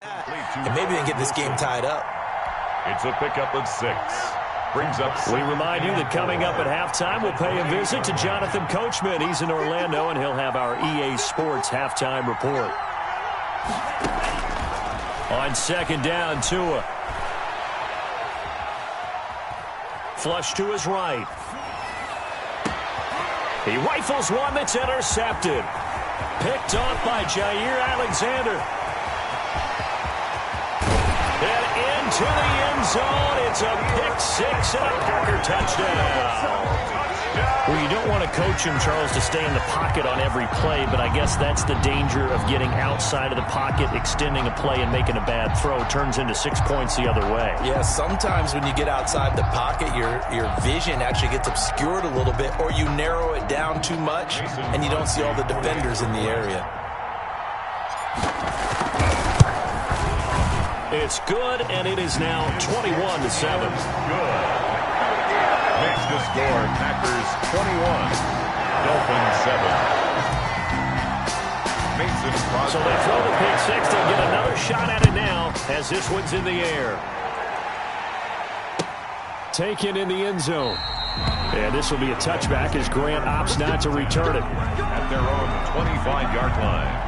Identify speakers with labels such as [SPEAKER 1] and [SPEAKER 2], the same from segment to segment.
[SPEAKER 1] And maybe they get this game tied up.
[SPEAKER 2] It's a pickup of 6. Brings up 6.
[SPEAKER 3] We remind you that coming up at halftime, we'll pay a visit to Jonathan Coachman. He's in Orlando, and he'll have our EA Sports halftime report. On second down, Tua. Flush to his right. He rifles one that's intercepted. Picked off by Jair Alexander. And into the end zone. It's a pick 6 and a Packer touchdown. Well, you don't want to coach him, Charles, to stay in the pocket on every play, but I guess that's the danger of getting outside of the pocket, extending a play, and making a bad throw. Turns into 6 points the other way.
[SPEAKER 1] Yeah, sometimes when you get outside the pocket, your vision actually gets obscured a little bit, or you narrow it down too much, and you don't see all the defenders in the area.
[SPEAKER 3] It's good, and it is now 21-7.
[SPEAKER 2] Good. Makes the score Packers 21, Dolphins 7. Mason Crosby.
[SPEAKER 3] So they throw the pick 6. They'll get another shot at it now as this one's in the air. Taken in the end zone. And this will be a touchback as Grant opts not to return it.
[SPEAKER 2] At their own 25-yard line.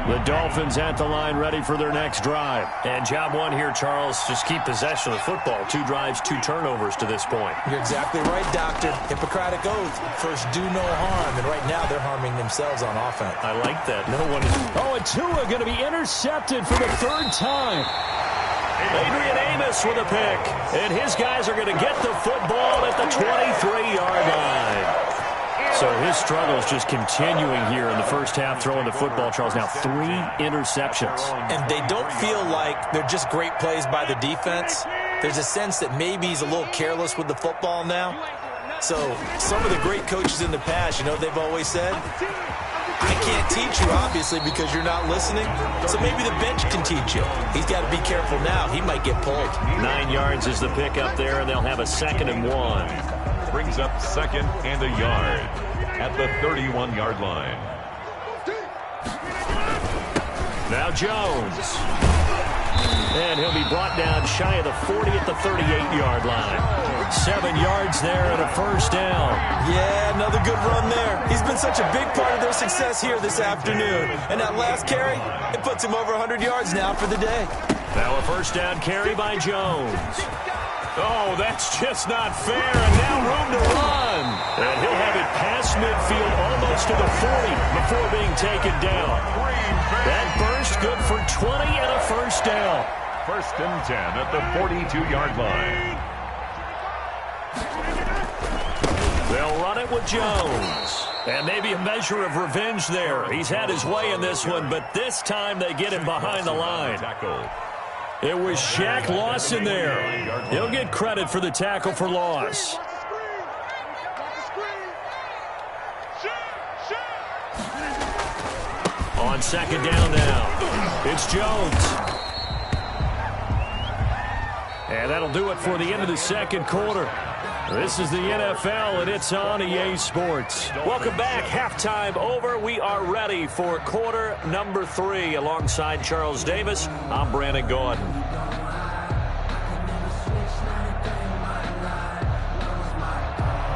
[SPEAKER 3] The Dolphins at the line, ready for their next drive. And job one here, Charles, just keep possession of the football. 2 drives, 2 turnovers to this point.
[SPEAKER 1] You're exactly right, Doctor. Hippocratic oath. First, do no harm. And right now, they're harming themselves on offense.
[SPEAKER 3] I like that. No one is...
[SPEAKER 4] Oh, and Tua going to be intercepted for the 3rd time.
[SPEAKER 3] Adrian Amos with a pick. And his guys are going to get the football at the 23-yard line. So his struggles just continuing here in the first half, throwing the football, Charles. Now 3 interceptions.
[SPEAKER 1] And they don't feel like they're just great plays by the defense. There's a sense that maybe he's a little careless with the football now. So some of the great coaches in the past, you know what they've always said? I can't teach you, obviously, because you're not listening. So maybe the bench can teach you. He's got to be careful now. He might get pulled.
[SPEAKER 3] 9 yards is the pick up there, and they'll have a 2nd and 1.
[SPEAKER 2] Brings up 2nd and a yard at the 31-yard line.
[SPEAKER 3] Now Jones. And he'll be brought down shy of the 40 at the 38-yard line. 7 yards there and a first down.
[SPEAKER 1] Yeah, another good run there. He's been such a big part of their success here this afternoon. And that last carry, it puts him over 100 yards now for the day.
[SPEAKER 3] Now a first down carry by Jones. Oh, that's just not fair, and now room to run. And he'll have it past midfield almost to the 40 before being taken down. That burst good for 20 and a first down.
[SPEAKER 2] 1st and 10 at the 42-yard line.
[SPEAKER 3] They'll run it with Jones. And maybe a measure of revenge there. He's had his way in this one, but this time they get him behind the line. It was Shaq Lawson there. He'll get credit for the tackle for loss. On second down now, it's Jones. And that'll do it for the end of the second quarter. This is the NFL, and it's on EA Sports. Welcome back. Halftime over. We are ready for quarter number 3. Alongside Charles Davis, I'm Brandon Gordon.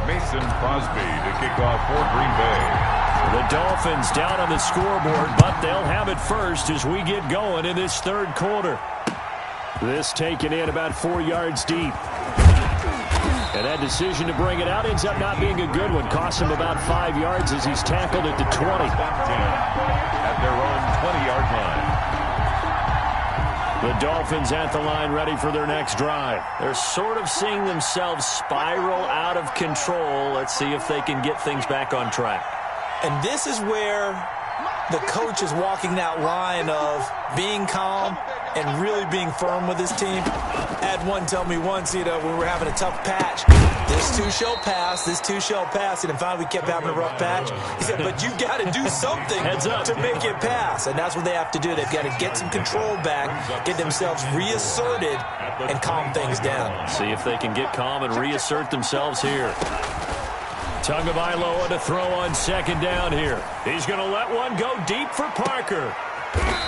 [SPEAKER 2] Mason Crosby to kick off for Green Bay.
[SPEAKER 3] The Dolphins down on the scoreboard, but they'll have it first as we get going in this 3rd quarter. This taken in about 4 yards deep. And that decision to bring it out ends up not being a good one. Costs him about 5 yards as he's tackled at the 20.
[SPEAKER 2] At their own 20-yard line.
[SPEAKER 3] The Dolphins at the line ready for their next drive. They're sort of seeing themselves spiral out of control. Let's see if they can get things back on track.
[SPEAKER 1] And this is where the coach is walking that line of being calm and really being firm with his team. I had one tell me once, when we were having a tough patch, this too shall pass, this too shall pass. And finally we kept having a rough patch. He said, but you got to do something to make it pass. And that's what they have to do. They've got to get some control back, get themselves reasserted, and calm things down.
[SPEAKER 3] See if they can get calm and reassert themselves here. Tagovailoa to throw on second down here. He's going to let one go deep for Parker.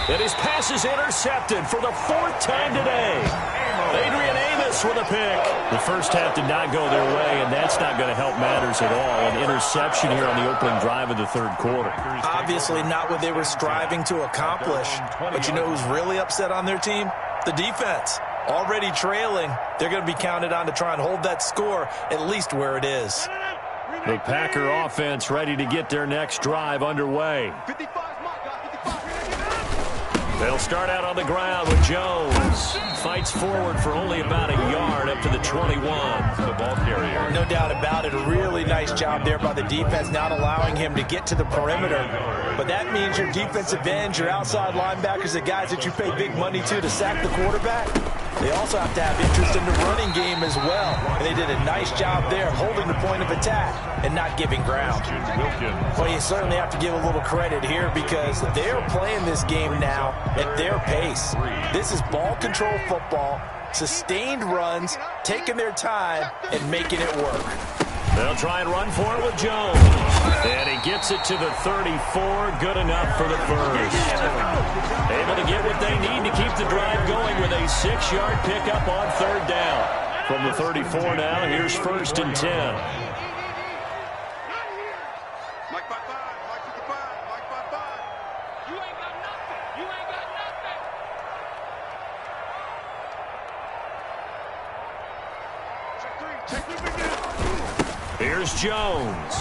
[SPEAKER 3] And his pass is intercepted for the 4th time today. Adrian Amos with a pick. The first half did not go their way, and that's not going to help matters at all. An interception here on the opening drive of the 3rd quarter.
[SPEAKER 1] Obviously not what they were striving to accomplish. But you know who's really upset on their team? The defense. Already trailing, they're going to be counted on to try and hold that score at least where it is.
[SPEAKER 3] The Packer offense ready to get their next drive underway. They'll start out on the ground with Jones. Fights forward for only about a yard up to the 21. The ball carrier.
[SPEAKER 1] No doubt about it. A really nice job there by the defense, not allowing him to get to the perimeter. But that means your defensive ends, your outside linebackers, the guys that you pay big money to sack the quarterback, they also have to have interest in the running game as well. And they did a nice job there holding the point of attack and not giving ground. Well, you certainly have to give a little credit here because they're playing this game now at their pace. This is ball control football, sustained runs, taking their time and making it work.
[SPEAKER 3] They'll try and run for it with Jones. And he gets it to the 34. Good enough for the first. Able to get what they need to keep the drive going with a 6-yard pickup on 3rd down. From the 34 now, here's 1st and 10. Here's Jones.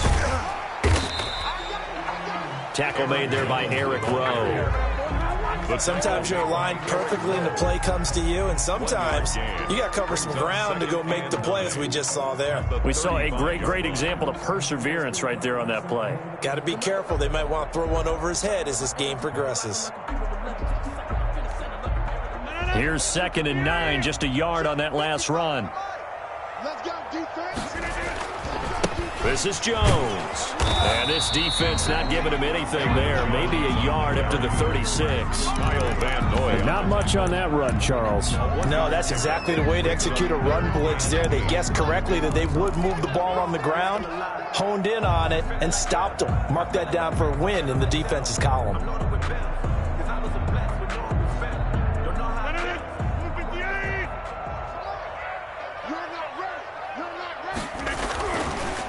[SPEAKER 3] Tackle made there by Eric Rowe.
[SPEAKER 1] But sometimes you're aligned perfectly and the play comes to you, and sometimes you got to cover some ground to go make the play, as we just saw there.
[SPEAKER 3] We saw a great example of perseverance right there on that play.
[SPEAKER 1] Got to be careful. They might want to throw one over his head as this game progresses.
[SPEAKER 3] Here's 2nd and 9, just a yard on that last run.
[SPEAKER 5] Let's go, defense.
[SPEAKER 3] This is Jones. And this defense not giving him anything there. Maybe a yard up to the 36.
[SPEAKER 4] Not much on that run, Charles.
[SPEAKER 1] No, that's exactly the way to execute a run blitz there. They guessed correctly that they would move the ball on the ground, honed in on it, and stopped them. Mark that down for a win in the defense's column.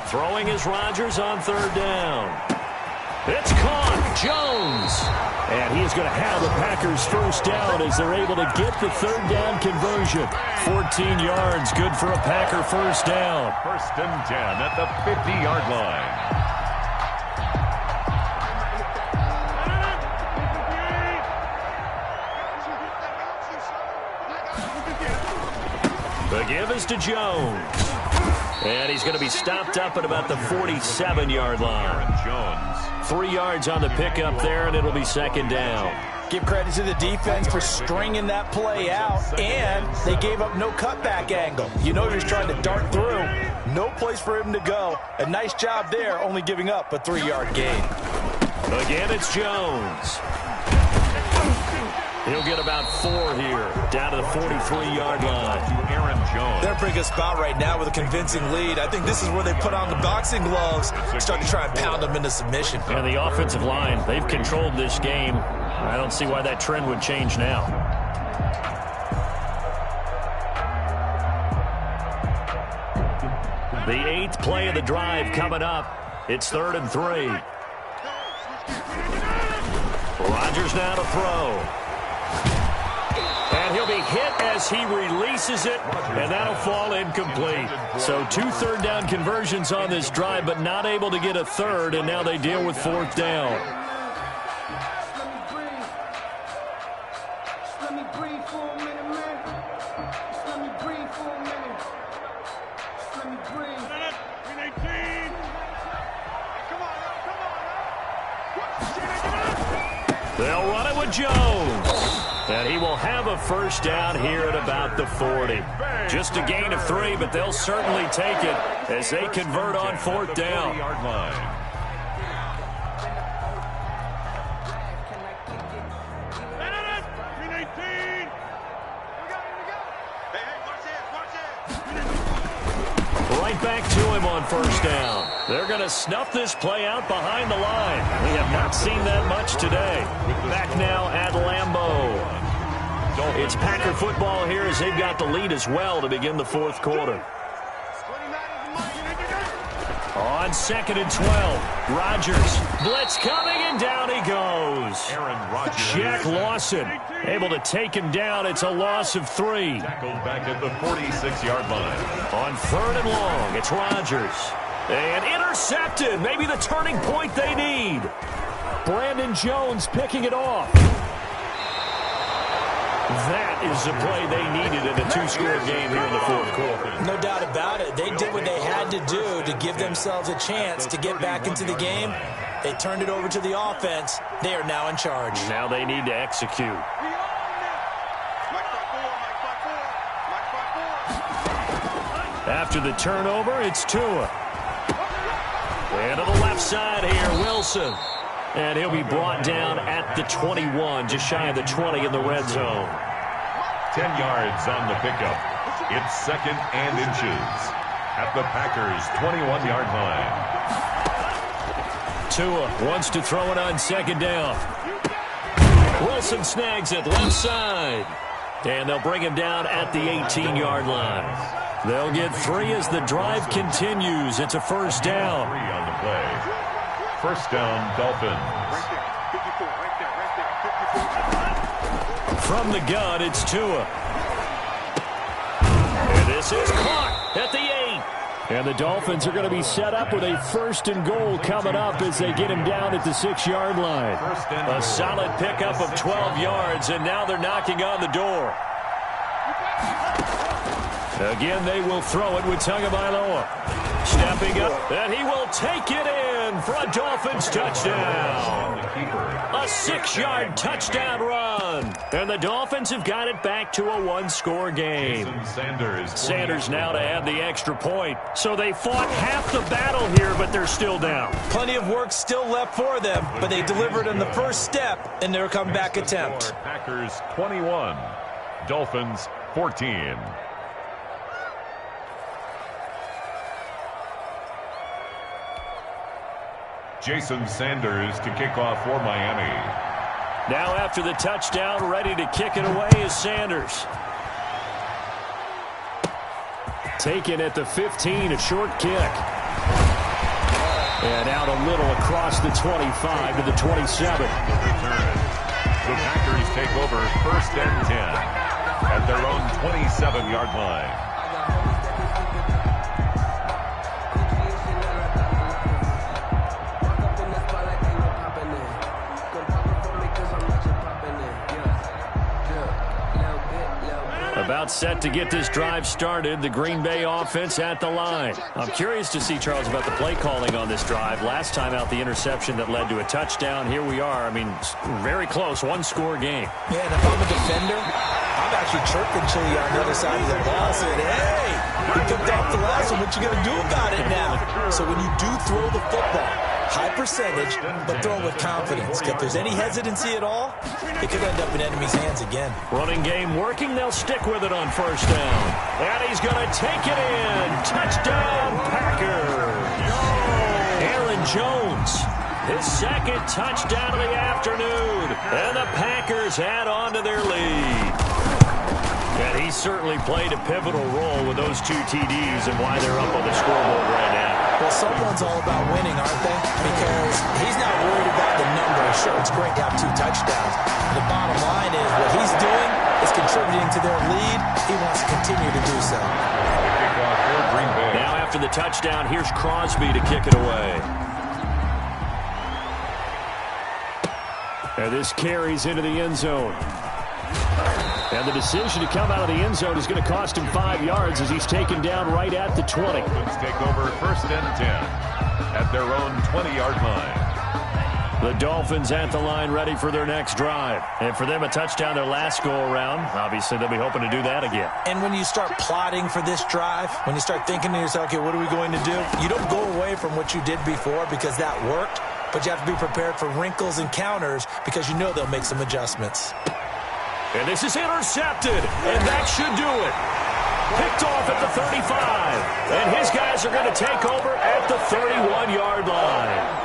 [SPEAKER 3] Throwing is Rodgers on 3rd down. It's caught. Jones. And he is going to have the Packers' 1st down as they're able to get the 3rd down conversion. 14 yards, good for a Packer 1st down.
[SPEAKER 2] 1st and 10 at the 50-yard line.
[SPEAKER 3] The give is to Jones. And he's going to be stopped up at about the 47-yard line.
[SPEAKER 2] Jones.
[SPEAKER 3] 3 yards on the pickup there, and it'll be 2nd down.
[SPEAKER 1] Give credit to the defense for stringing that play out, and they gave up no cutback angle. You know he's trying to dart through. No place for him to go. A nice job there, only giving up a 3-yard gain.
[SPEAKER 3] Again, it's Jones. He'll get about 4 here, down to the 43-yard line.
[SPEAKER 2] Aaron Jones.
[SPEAKER 1] They're in a pretty good spot right now with a convincing lead. I think this is where they put on the boxing gloves, start to try and pound them into submission.
[SPEAKER 3] And the offensive line, they've controlled this game. I don't see why that trend would change now. The 8th play of the drive coming up. It's 3rd and 3. Rodgers now to throw. And he'll be hit as he releases it, and that'll fall incomplete. So 2 3rd down conversions on this drive, but not able to get a 3rd, and now they deal with 4th down. They'll run it with Jones. And he will have a 1st down here at about the 40. Just a gain of 3, but they'll certainly take it as they convert on 4th down. right back to him on first down. They're going to snuff this play out behind the line. We have not seen that much today. Back now at Lambeau. It's Packer football here as they've got the lead as well to begin the fourth quarter. On 2nd and 12, Rodgers. Blitz coming, and down he goes.
[SPEAKER 2] Aaron Rodgers.
[SPEAKER 3] Jack Lawson able to take him down. It's a loss of 3.
[SPEAKER 2] Tackled back at the 46-yard line.
[SPEAKER 3] On 3rd and long, it's Rodgers. And intercepted. Maybe the turning point they need.
[SPEAKER 4] Brandon Jones picking it off.
[SPEAKER 3] That is the play they needed in a 2-score game here in the fourth quarter.
[SPEAKER 1] No doubt about it. They did what they had to do to give themselves a chance to get back into the game. They turned it over to the offense. They are now in charge.
[SPEAKER 3] Now they need to execute. After the turnover, it's Tua. And to the left side here, Wilson. And he'll be brought down at the 21, just shy of the 20 in the red zone.
[SPEAKER 2] 10 yards on the pickup. It's 2nd and inches at the Packers' 21-yard line.
[SPEAKER 3] Tua wants to throw it on 2nd down. Wilson snags it left side. And they'll bring him down at the 18-yard line. They'll get 3 as the drive continues. It's a first down.
[SPEAKER 2] 3 on the play. First down, Dolphins.
[SPEAKER 3] From the gun, it's Tua. And this is caught at the 8.
[SPEAKER 4] And the Dolphins are going to be set up with a 1st and goal coming up as they get him down at the 6-yard line.
[SPEAKER 3] A solid pickup of 12 yards, and now they're knocking on the door. Again, they will throw it with Tagovailoa. Stepping up, and he will take it in for a Dolphins touchdown. A 6-yard touchdown run. And the Dolphins have got it back to a 1-score game. Sanders now to add the extra point. So they fought half the battle here, but they're still down.
[SPEAKER 1] Plenty of work still left for them, but they delivered on the first step in their comeback attempt.
[SPEAKER 2] Packers 21, Dolphins 14. Jason Sanders to kick off for Miami.
[SPEAKER 3] Now after the touchdown, ready to kick it away is Sanders.
[SPEAKER 4] Taken at the 15, a short kick. And out a little across the 25 to the 27.
[SPEAKER 2] The Packers take over 1st and 10 at their own 27-yard line.
[SPEAKER 3] About set to get this drive started. The Green Bay offense at the line. I'm curious to see, Charles, about the play calling on this drive. Last time out, the interception that led to a touchdown. Here we are. I mean, very close. 1-score game.
[SPEAKER 1] Yeah, and if I'm a defender, I'm actually chirping Chili on the other side of the ball saying, hey, you picked off the last one. What you going to do about it now? So when you do throw the football, high percentage, but throw it with confidence. If there's any hesitancy at all, it could end up in enemy's hands again.
[SPEAKER 3] Running game working. They'll stick with it on first down. And he's going to take it in. Touchdown, Packers. Aaron Jones, his 2nd touchdown of the afternoon. And the Packers add on to their lead. And he certainly played a pivotal role with those 2 TDs and why they're up on the scoreboard right now.
[SPEAKER 1] Well, someone's all about winning, aren't they? Because he's not worried about the number. Sure, it's great to have 2 touchdowns. The bottom line is what he's doing is contributing to their lead. He wants to continue to do so.
[SPEAKER 3] Now after the touchdown, here's Crosby to kick it away.
[SPEAKER 4] And this carries into the end zone. And the decision to come out of the end zone is going to cost him 5 yards as he's taken down right at the 20.
[SPEAKER 2] Let's take over 1st and 10 at their own 20-yard line.
[SPEAKER 3] The Dolphins at the line ready for their next drive. And for them, a touchdown their last go-around. Obviously, they'll be hoping to do that again.
[SPEAKER 1] And when you start plotting for this drive, when you start thinking to yourself, okay, what are we going to do? You don't go away from what you did before because that worked, but you have to be prepared for wrinkles and counters because you know they'll make some adjustments.
[SPEAKER 3] And this is intercepted, and that should do it.
[SPEAKER 4] Picked off at the 35. And his guys are going to take over at the 31-yard line.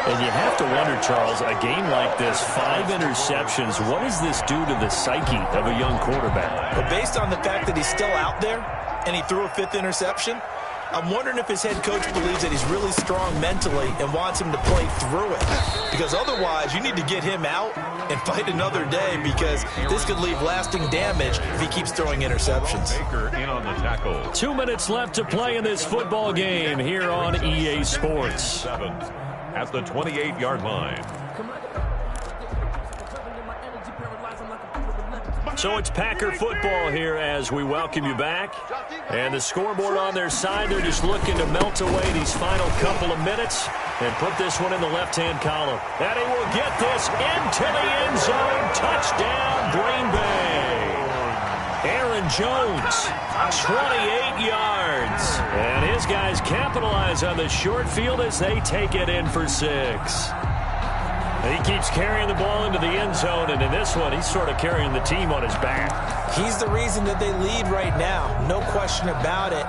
[SPEAKER 4] And you have to wonder, Charles, a game like this, 5 interceptions, what does this do to the psyche of a young quarterback?
[SPEAKER 1] But based on the fact that he's still out there and he threw a 5th interception, I'm wondering if his head coach believes that he's really strong mentally and wants him to play through it. Because otherwise, you need to get him out and fight another day, because this could leave lasting damage if he keeps throwing interceptions.
[SPEAKER 2] Baker in on the tackle.
[SPEAKER 4] 2 minutes left to play in this football game here on EA Sports.
[SPEAKER 2] At the 28-yard line.
[SPEAKER 4] So it's Packer football here as we welcome you back. And the scoreboard on their side, they're just looking to melt away these final couple of minutes and put this one in the left-hand column. And he will get this into the end zone. Touchdown, Green Bay. Aaron Jones, 28 yards. And his guys capitalize on the short field as they take it in for 6. He keeps carrying the ball into the end zone, and in this one, he's sort of carrying the team on his back.
[SPEAKER 1] He's the reason that they lead right now, no question about it.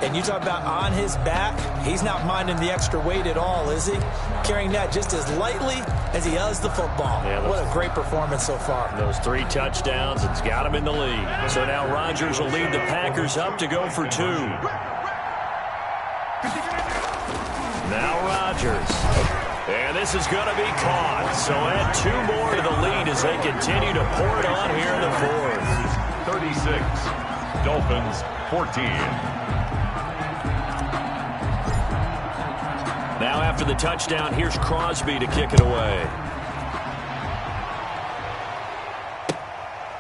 [SPEAKER 1] And you talk about on his back, he's not minding the extra weight at all, is he? Carrying that just as lightly as he does the football. Yeah, what a great performance so far.
[SPEAKER 4] Those 3 touchdowns, it's got him in the lead. So now Rodgers will lead the Packers up to go for 2. Now Rodgers. And this is going to be caught. So add 2 more to the lead as they continue to pour it on here in the 4th.
[SPEAKER 2] 36. Dolphins 14.
[SPEAKER 4] Now after the touchdown, here's Crosby to kick it away.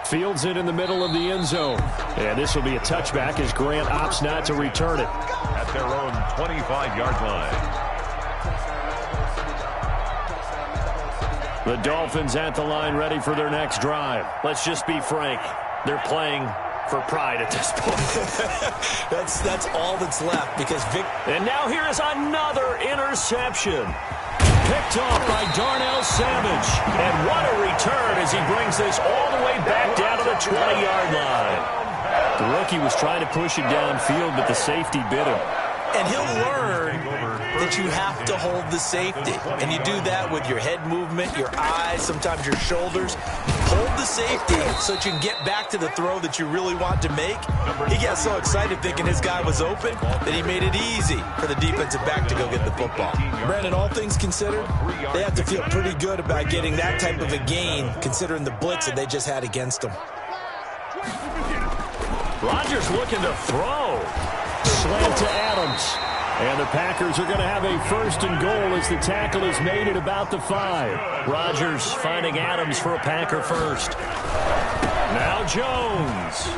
[SPEAKER 4] Fields it in the middle of the end zone. And this will be a touchback as Grant opts not to return it.
[SPEAKER 2] At their own 25-yard line.
[SPEAKER 4] The Dolphins at the line, ready for their next drive. Let's just be frank. They're playing for pride at this point.
[SPEAKER 1] that's all that's left, because
[SPEAKER 4] And now here is another interception. Picked off by Darnell Savage. And what a return as he brings this all the way back down to the 20-yard line. The rookie was trying to push it downfield, but the safety bit him.
[SPEAKER 1] And he'll learn that you have to hold the safety. And you do that with your head movement, your eyes, sometimes your shoulders. Hold the safety so that you can get back to the throw that you really want to make. He got so excited thinking his guy was open that he made it easy for the defensive back to go get the football. Brandon, all things considered, they have to feel pretty good about getting that type of a gain, considering the blitz that they just had against them.
[SPEAKER 4] Rodgers looking to throw. Slant to Adams. And the Packers are going to have a 1st and goal as the tackle is made at about the 5. Rodgers finding Adams for a Packer first. Now Jones.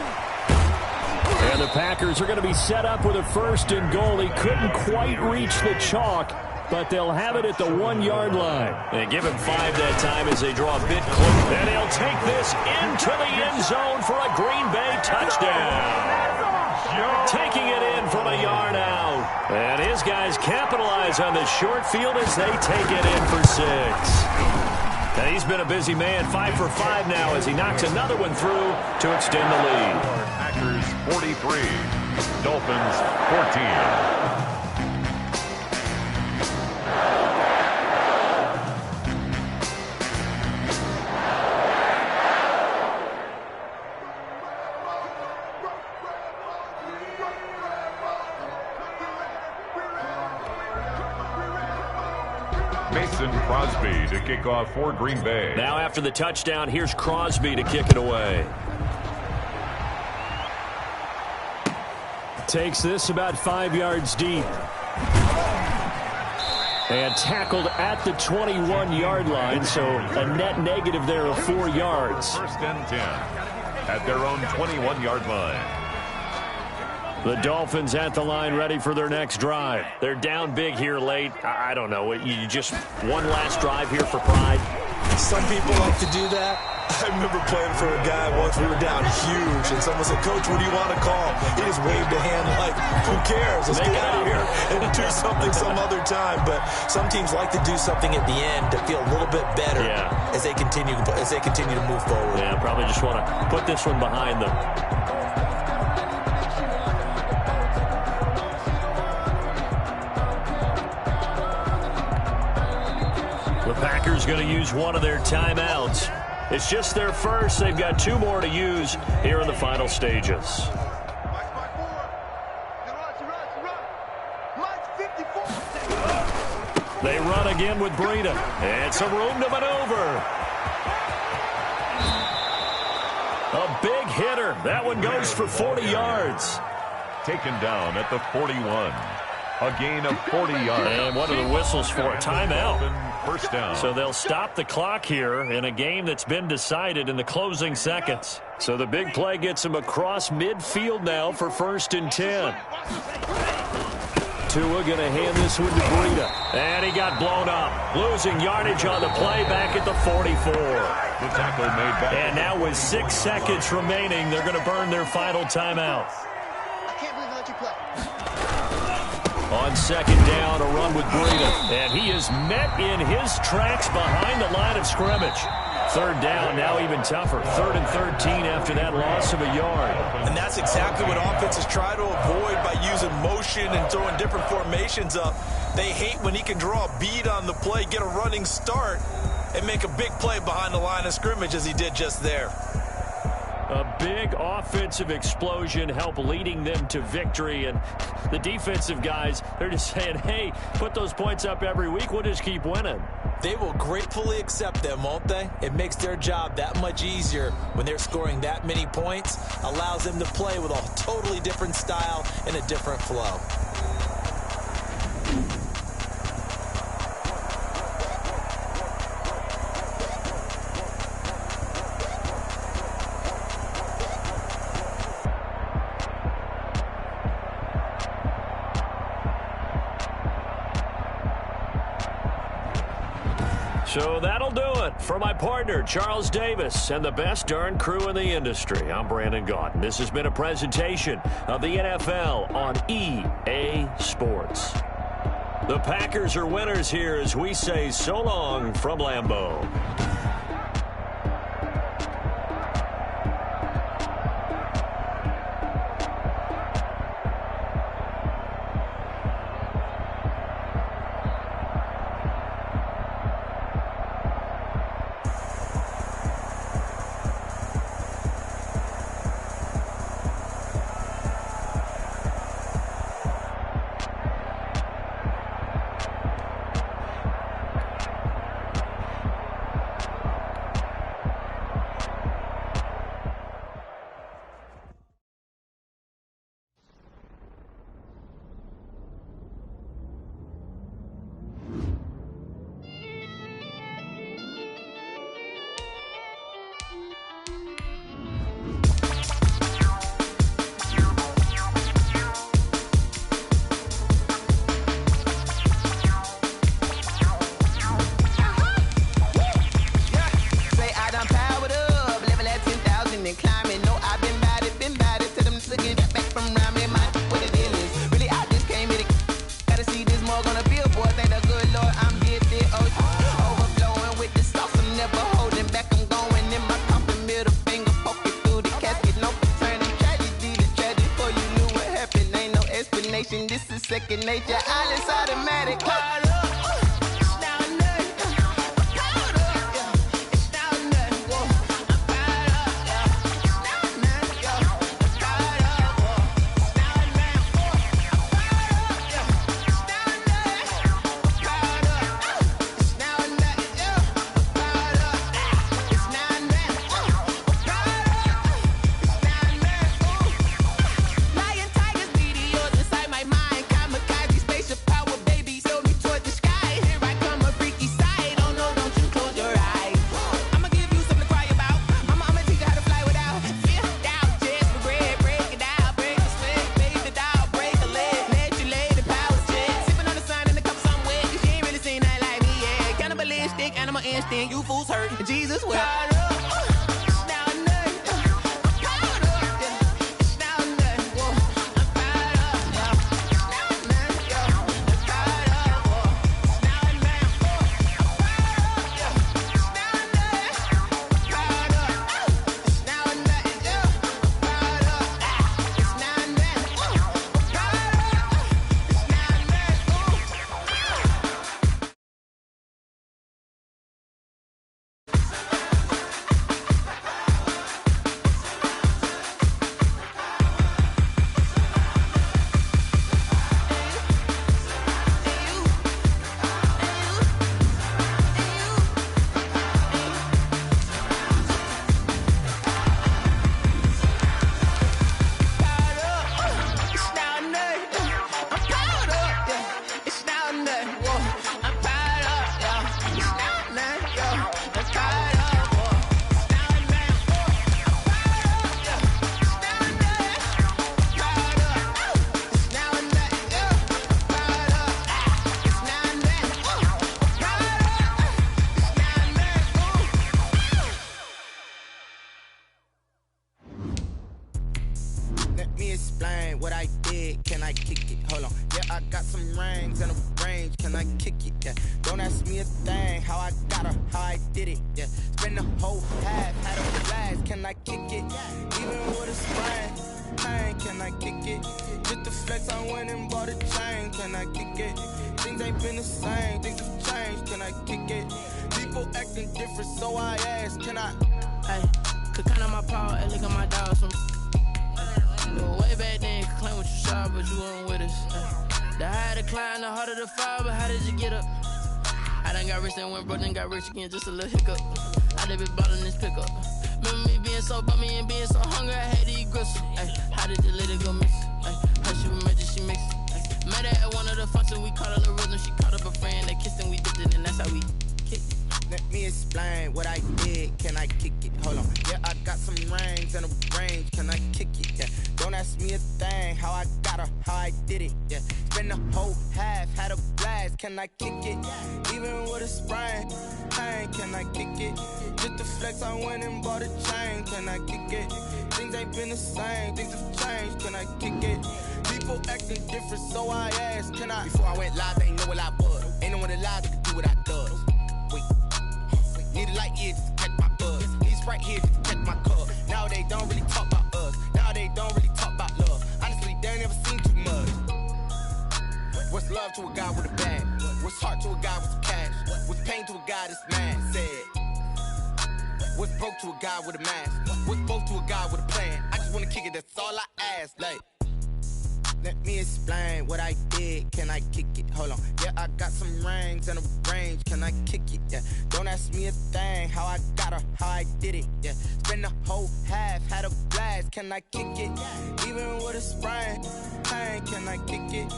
[SPEAKER 4] And the Packers are going to be set up with a 1st and goal. He couldn't quite reach the chalk, but they'll have it at the 1-yard line. And give him 5 that time as they draw a bit close. And they'll take this into the end zone for a Green Bay touchdown. Taking it in from a yard out. And his guys capitalize on the short field as they take it in for 6. And he's been a busy man, 5 for 5 now as he knocks another one through to extend the lead.
[SPEAKER 2] Packers 43, Dolphins 14. Crosby to kick off for Green Bay.
[SPEAKER 4] Now after the touchdown, here's Crosby to kick it away. Takes this about 5 yards deep. And tackled at the 21-yard line, so a net negative there of 4 yards.
[SPEAKER 2] 1st and 10 at their own 21-yard line.
[SPEAKER 4] The Dolphins at the line ready for their next drive. They're down big here late. I don't know. You just one last drive here for pride.
[SPEAKER 1] Some people like to do that. I remember playing for a guy once. We were down huge, and someone said, "Coach, what do you want to call?" He just waved a hand like, "Who cares? Let's get out of here and do something some other time." But some teams like to do something at the end to feel a little bit better as they continue to move forward.
[SPEAKER 4] Yeah, probably just want to put this one behind them. Packers going to use one of their timeouts. It's just their first. They've got 2 more to use here in the final stages. They run again with Breida. And some room to maneuver. A big hitter. That one goes for 40 yards.
[SPEAKER 2] Taken down at the 41. A gain of 40 yards.
[SPEAKER 4] And one of the whistles for a timeout.
[SPEAKER 2] First down.
[SPEAKER 4] So they'll stop the clock here in a game that's been decided in the closing seconds. So the big play gets him across midfield now for 1st and 10. Tua going to hand this one to Breida. And he got blown up. Losing yardage on the play back at the 44.
[SPEAKER 2] The tackle made back.
[SPEAKER 4] And now with 6 seconds remaining, they're going to burn their final timeout.
[SPEAKER 5] I can't believe I let you play.
[SPEAKER 4] On 2nd down, a run with Breida. And he is met in his tracks behind the line of scrimmage. 3rd down, now even tougher. 3rd and 13 after that loss of a yard.
[SPEAKER 1] And that's exactly what offenses try to avoid by using motion and throwing different formations up. They hate when he can draw a bead on the play, get a running start, and make a big play behind the line of scrimmage as he did just there.
[SPEAKER 4] A big offensive explosion help leading them to victory. And the defensive guys, they're just saying, hey, put those points up every week. We'll just keep winning.
[SPEAKER 1] They will gratefully accept them, won't they? It makes their job that much easier when they're scoring that many points. Allows them to play with a totally different style and a different flow.
[SPEAKER 4] So that'll do it for my partner, Charles Davis, and the best darn crew in the industry. I'm Brandon Gaudin. This has been a presentation of the NFL on EA Sports. The Packers are winners here as we say so long from Lambeau.
[SPEAKER 6] This is second nature. All is automatic. Hold on, yeah, I got some rings and a range. Can I kick it? Yeah, don't ask me a thing. How I got her, how I did it. Yeah, spend the whole half, had a blast. Can I kick it? Even with a sprain, pain. Can I kick it? Just the flex, I went and bought a chain. Can I kick it? Things ain't been the same, things have changed. Can I kick it? People acting different, so I ask, can I?
[SPEAKER 7] Hey, could count on my power and look at my dogs from. Way back then, you could claim what you saw, but you weren't with us. The higher the climb, the harder the fall, but how did you get up? I done got rich and went broke, then got rich again, just a little hiccup. I done been bottling this pickup. Remember me being so bummy and being so hungry, I had to eat gristle. Ay, how did the lady go miss? Ay, how she was magic, she mixed. Met her at one of the functions, we caught her the rhythm. She caught up a friend, they kissed and we dipped it, and that's how we kicked it.
[SPEAKER 6] Let me explain what I did. Can I kick it? Hold on. Yeah, I got some rings and a range. Can I kick it? Yeah. Don't ask me a thing. How I got her, how I did it. Yeah. Spend the whole half, had a blast. Can I kick it? Even with a sprain, pain. Can I kick it? Just the flex, I went and bought a chain. Can I kick it? Things ain't been the same, things have changed. Can I kick it? People acting different, so I asked, can I? Before I went live, they ain't know what I was. Ain't no one alive that could do what I does. Wait. Need a light here just to catch my buzz. Need Sprite here just to catch my cup. Now they don't really talk about us. Now they don't really talk about love. Honestly, they ain't never seen too much. What's love to a guy with a bag? What's heart to a guy with some cash? What's pain to a guy that's mad? Said. What's broke to a guy with a mask? What's broke to a guy with a plan? I just wanna kick it, that's all I ask. Like, let me explain what I did. Can I kick it? Hold on. Yeah, I got some rings and a range. Can I kick it? Yeah. Don't ask me a thing. How I got her, how I did it. Yeah. Spend the whole half, had a blast. Can I kick it? Even with a sprain, pain. Can I kick it?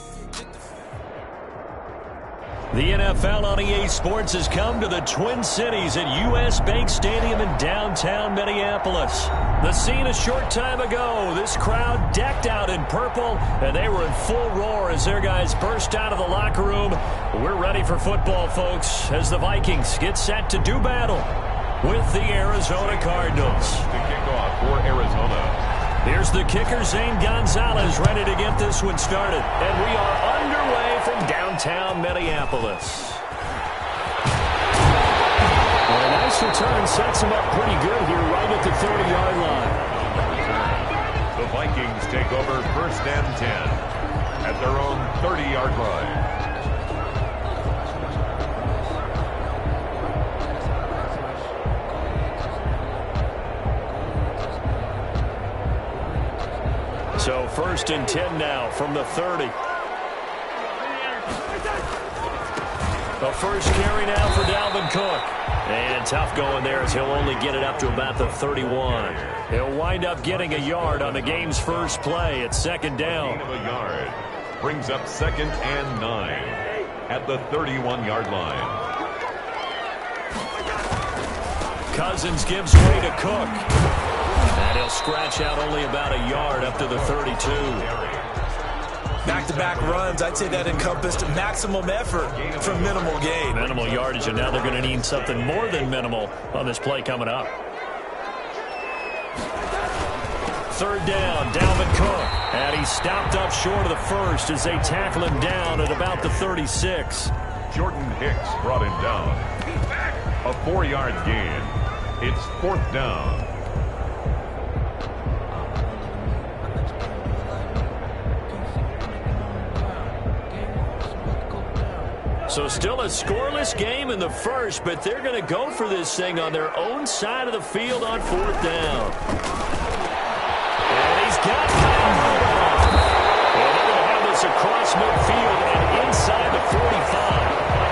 [SPEAKER 4] The NFL on EA Sports has come to the Twin Cities at U.S. Bank Stadium in downtown Minneapolis. The scene a short time ago, this crowd decked out in purple, and they were in full roar as their guys burst out of the locker room. We're ready for football, folks, as the Vikings get set to do battle with the Arizona Cardinals.
[SPEAKER 2] To kick off for Arizona.
[SPEAKER 4] Here's the kicker, Zane Gonzalez, ready to get this one started. And we are underway from downtown Minneapolis. Well, a nice return sets him up pretty good here right at the 30-yard line.
[SPEAKER 2] The Vikings take over 1st and 10 at their own 30-yard line.
[SPEAKER 4] So 1st and 10 now from the 30. The first carry now for Dalvin Cook. And tough going there as he'll only get it up to about the 31. He'll wind up getting a yard on the game's first play at 2nd down.
[SPEAKER 2] Gain of a yard brings up 2nd and 9 at the 31-yard line.
[SPEAKER 4] Cousins gives way to Cook. And he'll scratch out only about a yard up to the 32.
[SPEAKER 1] Back-to-back runs, I'd say that encompassed maximum effort for minimal gain.
[SPEAKER 4] Minimal yardage, and now they're going to need something more than minimal on this play coming up. 3rd down, Dalvin Cook. And he's stopped up short of the first as they tackle him down at about the 36.
[SPEAKER 2] Jordan Hicks brought him down. A 4-yard gain. It's 4th down.
[SPEAKER 4] So still a scoreless game in the first, but they're going to go for this thing on their own side of the field on 4th down. And he's got time. And they're going to have this across midfield and inside the 45.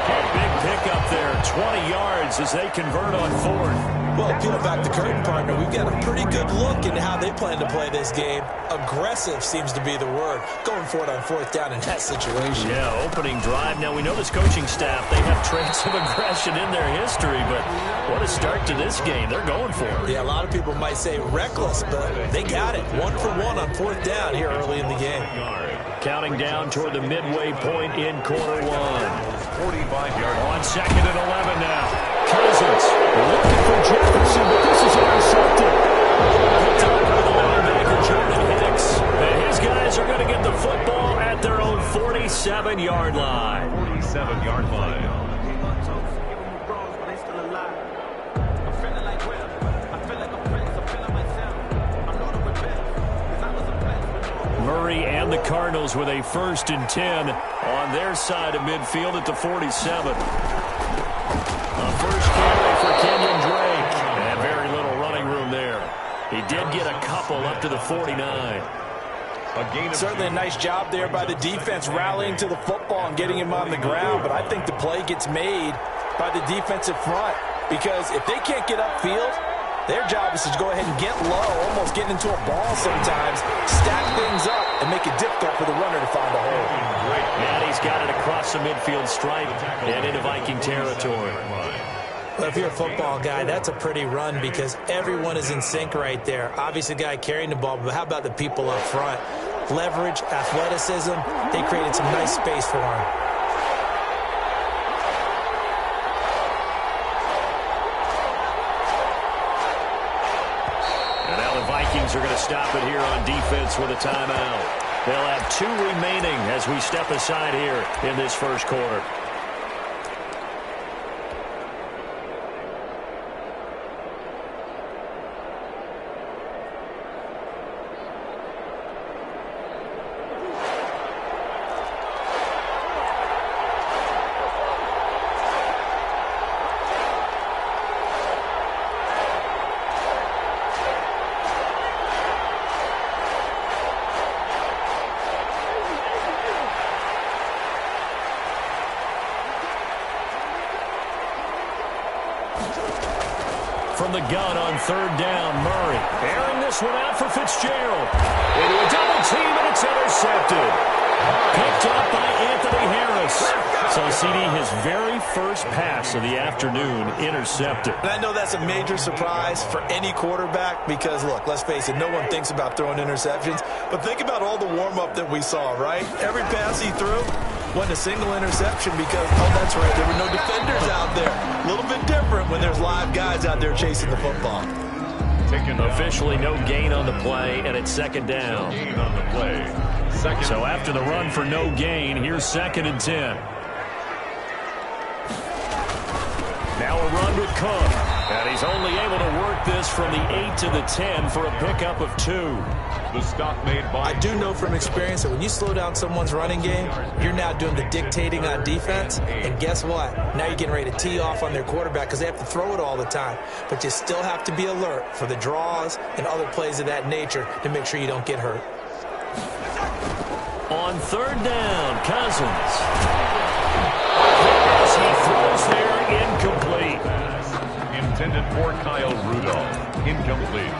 [SPEAKER 4] A big pickup there, 20 yards as they convert on 4th.
[SPEAKER 1] Well, peel back the curtain, partner. We've got a pretty good look into how they plan to play this game. Aggressive seems to be the word. Going for it on 4th down in that situation.
[SPEAKER 4] Yeah, opening drive. Now, we know this coaching staff, they have traits of aggression in their history, but what a start to this game. They're going for it.
[SPEAKER 1] Yeah, a lot of people might say reckless, but they got it. 1 for 1 on 4th down here early in the game.
[SPEAKER 4] Counting down toward the midway point in quarter 1.
[SPEAKER 2] 45-yard
[SPEAKER 4] On 2nd and 11 now. Cousins looking for Jefferson, but this is intercepted. Hooked up by the linebacker, Jordan Hicks. sticks. And his guys are going to get the football at their own 47-yard line.
[SPEAKER 2] 47-yard line.
[SPEAKER 4] Murray and the Cardinals with a 1st and 10 on their side of midfield at the 47. A first carry for Kenyon Drake. And very little running room there. He did get a couple up to the 49.
[SPEAKER 1] Certainly a nice job there by the defense rallying to the football and getting him on the ground. But I think the play gets made by the defensive front, because if they can't get upfield, their job is to go ahead and get low, almost get into a ball sometimes, stack things up, and make it difficult for the runner to find a hole.
[SPEAKER 4] And he's got it across the midfield stripe and into Viking territory.
[SPEAKER 1] Well, if you're a football guy, that's a pretty run because everyone is in sync right there. Obviously, the guy carrying the ball, but how about the people up front? Leverage, athleticism, they created some nice space for him.
[SPEAKER 4] And now the Vikings are going to stop it here on defense with a timeout. They'll have 2 remaining as we step aside here in this first quarter. From the gun on 3rd down, Murray airing this one out for Fitzgerald. Into a double team, and it's intercepted. Picked up by Anthony Harris. So, CD, his very first pass of the afternoon intercepted.
[SPEAKER 1] And I know that's a major surprise for any quarterback because, look, let's face it, no one thinks about throwing interceptions. But think about all the warm-up that we saw, right? Every pass he threw wasn't a single interception because, oh, that's right, there were no defenders out there. A little bit different when there's live guys out there chasing the football.
[SPEAKER 4] Officially no gain on the play, and it's 2nd down.
[SPEAKER 2] Gain on the play.
[SPEAKER 4] So after the run for no gain, here's 2nd and 10. Now a run with Cook. And he's only able to work this from the 8 to the 10 for a pickup of 2.
[SPEAKER 2] The stop made by...
[SPEAKER 1] I do know from experience that when you slow down someone's running game, you're now doing the dictating on defense. And guess what? Now you're getting ready to tee off on their quarterback because they have to throw it all the time. But you still have to be alert for the draws and other plays of that nature to make sure you don't get hurt.
[SPEAKER 4] On 3rd down, Cousins. As he throws there, incomplete.
[SPEAKER 2] Intended for Kyle Rudolph. Incomplete.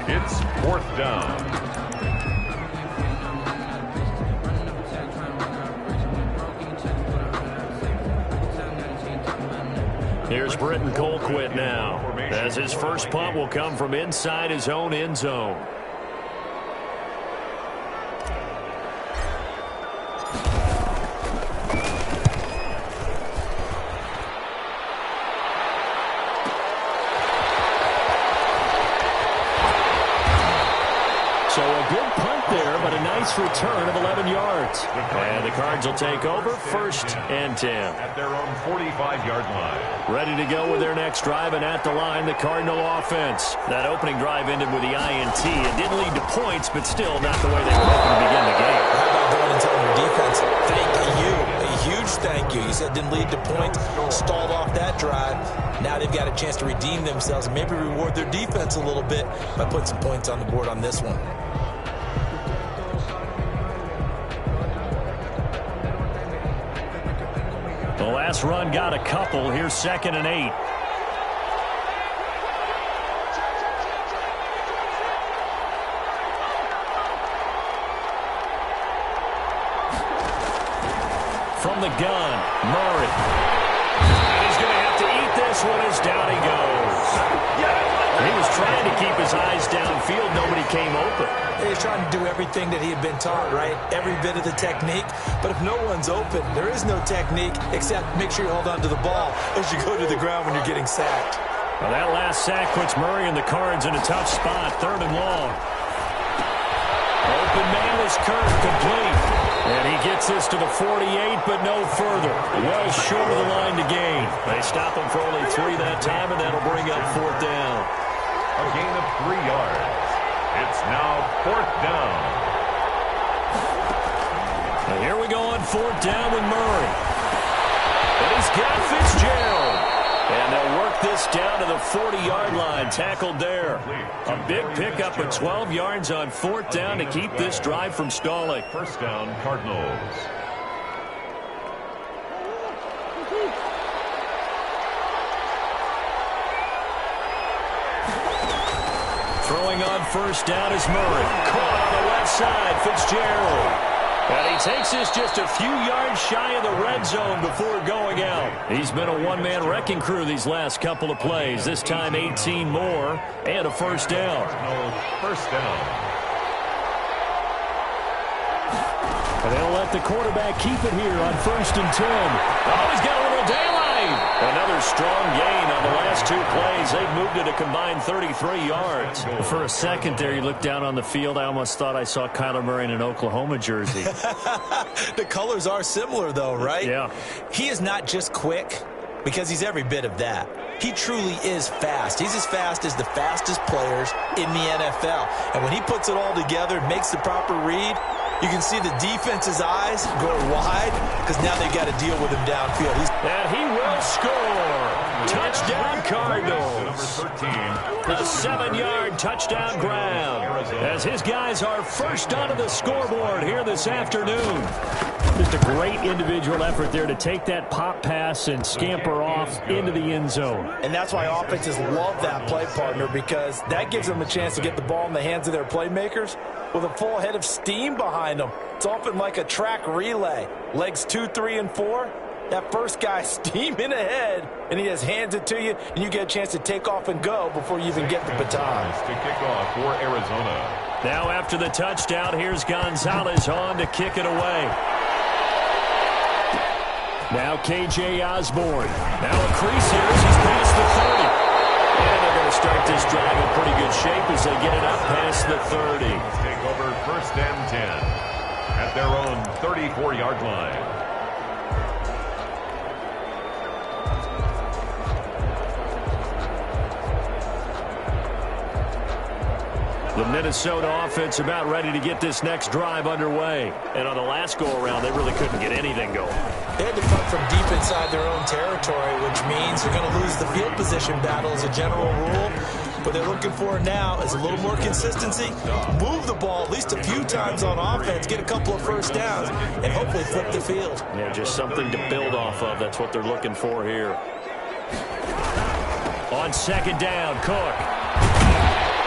[SPEAKER 2] It's 4th down.
[SPEAKER 4] Here's Britton Colquitt now, as his first punt will come from inside his own end zone. So a good punt there, but a nice return of 11 yards. And the Cards will take over 1st and 10.
[SPEAKER 2] At their own 45-yard line.
[SPEAKER 4] Ready to go with their next drive, and at the line, the Cardinal offense. That opening drive ended with the INT. It didn't lead to points, but still not the way they were hoping to begin the game.
[SPEAKER 1] How about going and telling your defense, thank you, a huge thank you. You said didn't lead to points, stalled off that drive. Now they've got a chance to redeem themselves and maybe reward their defense a little bit by putting some points on the board on this one.
[SPEAKER 4] The last run got a couple. Here's 2nd and 8. From the gun, Murray. And he's going to have to eat this one as down he goes. He was trying to keep his eyes downfield. Nobody came open.
[SPEAKER 1] He was trying to do everything that he had been taught, right? Every bit of the technique. But if no one's open, there is no technique except make sure you hold on to the ball as you go to the ground when you're getting sacked.
[SPEAKER 4] Well, that last sack puts Murray and the Cards in a tough spot, 3rd and long. open man is Kirk, complete. And he gets this to the 48, but no further. Well short of the line to gain. They stop him for only 3 that time, and that'll bring up 4th down.
[SPEAKER 2] A gain of 3 yards. It's now 4th down.
[SPEAKER 4] And here we go on 4th down with Murray. And he's got Fitzgerald. And they'll work this down to the 40-yard line, tackled there. A big pickup of 12 yards on 4th down to keep this drive from stalling.
[SPEAKER 2] 1st down, Cardinals.
[SPEAKER 4] Throwing on 1st down is Murray. Caught on the left side, Fitzgerald. And he takes this just a few yards shy of the red zone before going out. He's been a one-man wrecking crew these last couple of plays. This time 18 more and a 1st down.
[SPEAKER 2] No, 1st down.
[SPEAKER 4] And they'll let the quarterback keep it here on 1st and 10. Oh, he's got a little daylight. Another strong gain on the last 2 plays. They've moved it a combined 33 yards. For a second there, you looked down on the field. I almost thought I saw Kyler Murray in an Oklahoma jersey.
[SPEAKER 1] The colors are similar, though, right?
[SPEAKER 4] Yeah.
[SPEAKER 1] He is not just quick, because he's every bit of that. He truly is fast. He's as fast as the fastest players in the NFL. And when he puts it all together, makes the proper read, you can see the defense's eyes go wide because now they've got to deal with him downfield.
[SPEAKER 4] And he will score. Touchdown, Cardinals.
[SPEAKER 2] Number 13.
[SPEAKER 4] A 7-yard touchdown grab as his guys are first onto the scoreboard here this afternoon. Just a great individual effort there to take that pop pass and scamper off into the end zone.
[SPEAKER 1] And that's why offenses love that play, partner, because that gives them a chance to get the ball in the hands of their playmakers with a full head of steam behind them. It's often like a track relay. Legs 2, 3, and 4. That first guy steaming ahead, and he just hands it to you, and you get a chance to take off and go before you even get the baton.
[SPEAKER 2] To kick off for Arizona.
[SPEAKER 4] Now after the touchdown, here's Gonzalez on to kick it away. Now K.J. Osborne. Now a crease here as he's past the 30. And they're going to start this drive in pretty good shape as they get it up past the 30.
[SPEAKER 2] Take over 1st and 10 at their own 34-yard line.
[SPEAKER 4] The Minnesota offense about ready to get this next drive underway. And on the last go-around, they really couldn't get anything going.
[SPEAKER 1] They had to punt from deep inside their own territory, which means they're going to lose the field position battle as a general rule. What they're looking for now is a little more consistency. Move the ball at least a few times on offense, get a couple of 1st downs, and hopefully flip the field.
[SPEAKER 4] Yeah, just something to build off of. That's what they're looking for here. On 2nd down, Cook.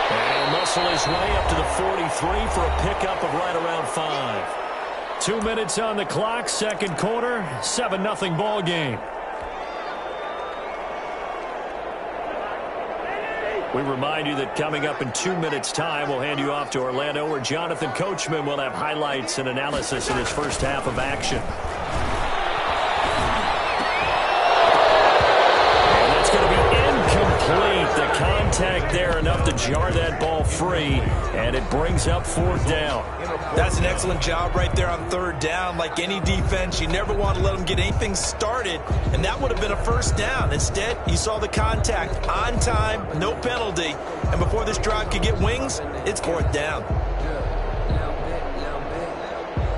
[SPEAKER 4] And muscle his way up to the 43 for a pickup of right around 5. 2 minutes on the clock, 2nd quarter, 7-0 ball game. We remind you that coming up in 2 minutes' time, we'll hand you off to Orlando, where Jonathan Coachman will have highlights and analysis in his first half of action. And that's going to be incomplete. The contact there enough to jar that ball free, and it brings up 4th down.
[SPEAKER 1] That's an excellent job right there on 3rd down. Like any defense, you never want to let them get anything started, and that would have been a 1st down. Instead, you saw the contact on time, no penalty, and before this drive could get wings, it's 4th down.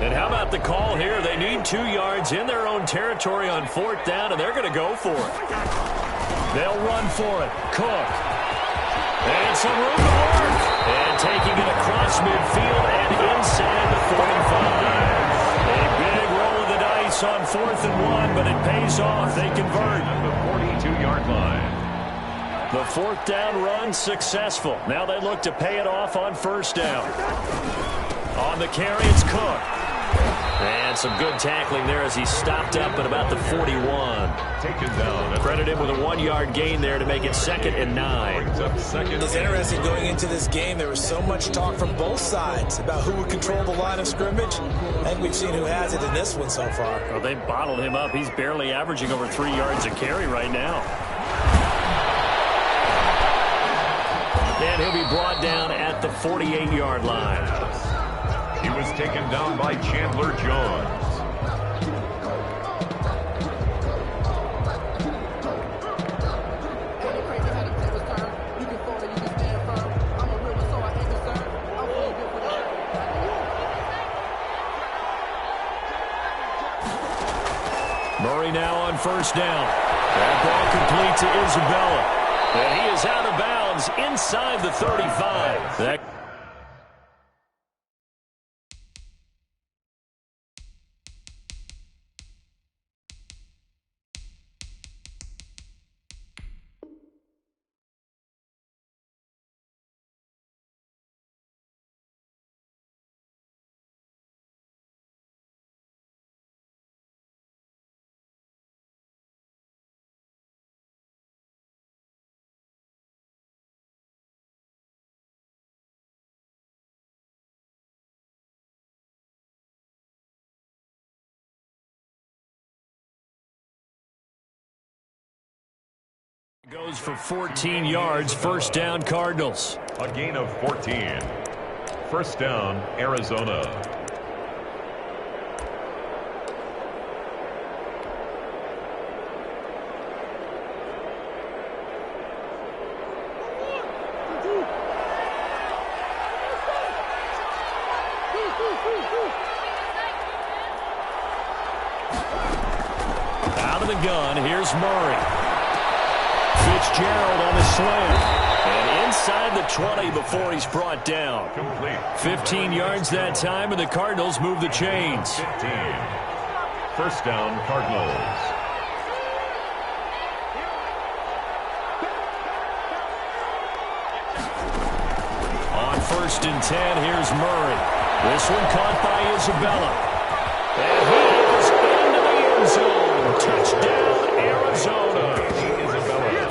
[SPEAKER 4] And how about the call here? They need 2 yards in their own territory on 4th down, and they're going to go for it. They'll run for it. Cook. And some room to work. And taking it across midfield and inside the 45. A big roll of the dice on 4th and 1, but it pays off. They convert.
[SPEAKER 2] The 42-yard line.
[SPEAKER 4] The 4th down run successful. Now they look to pay it off on 1st down. On the carry, it's Cook. And some good tackling there as he stopped up at about the 41.
[SPEAKER 2] Taken down.
[SPEAKER 4] Credit him with a 1-yard gain there to make it 2nd and 9.
[SPEAKER 1] It's interesting going into this game. There was so much talk from both sides about who would control the line of scrimmage. I think we've seen who has it in this one so far.
[SPEAKER 4] Well, they bottled him up. He's barely averaging over 3 yards a carry right now. And he'll be brought down at the 48-yard line.
[SPEAKER 2] taken down by Chandler Jones.
[SPEAKER 4] Murray now on first down. That ball complete to Isabella. And he is out of bounds inside the 35. That goes for 14 yards, first down Cardinals.
[SPEAKER 2] A gain of 14. First down, Arizona.
[SPEAKER 4] Out of the gun, here's Murray. Fitzgerald on the slant. And inside the 20 before he's brought down.
[SPEAKER 2] Complete.
[SPEAKER 4] 15 yards that time, and the Cardinals move the chains.
[SPEAKER 2] 15. First down, Cardinals.
[SPEAKER 4] On first and 10, here's Murray. This one caught by Isabella. And he is into the end zone. Touchdown, Arizona.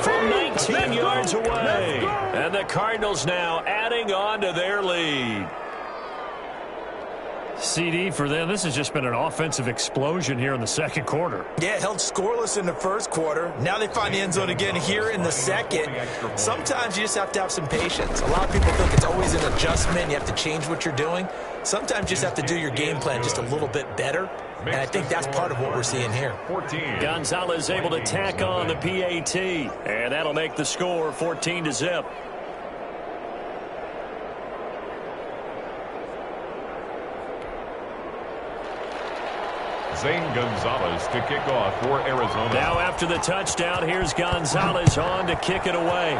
[SPEAKER 4] From 19 yards away. And the Cardinals now adding on to their lead. CD for them, this has just been an offensive explosion here in the second quarter.
[SPEAKER 1] Yeah, held scoreless in the first quarter. Now they find the end zone again here in the second. Sometimes you just have to have some patience. A lot of people think it's always an adjustment. You have to change what you're doing. Sometimes you just have to do your game plan just a little bit better. And I think that's part of what we're seeing here.
[SPEAKER 4] Gonzalez able to tack on the PAT. And that'll make the score 14-0.
[SPEAKER 2] Zane Gonzalez to kick off for Arizona.
[SPEAKER 4] Now after the touchdown, here's Gonzalez on to kick it away.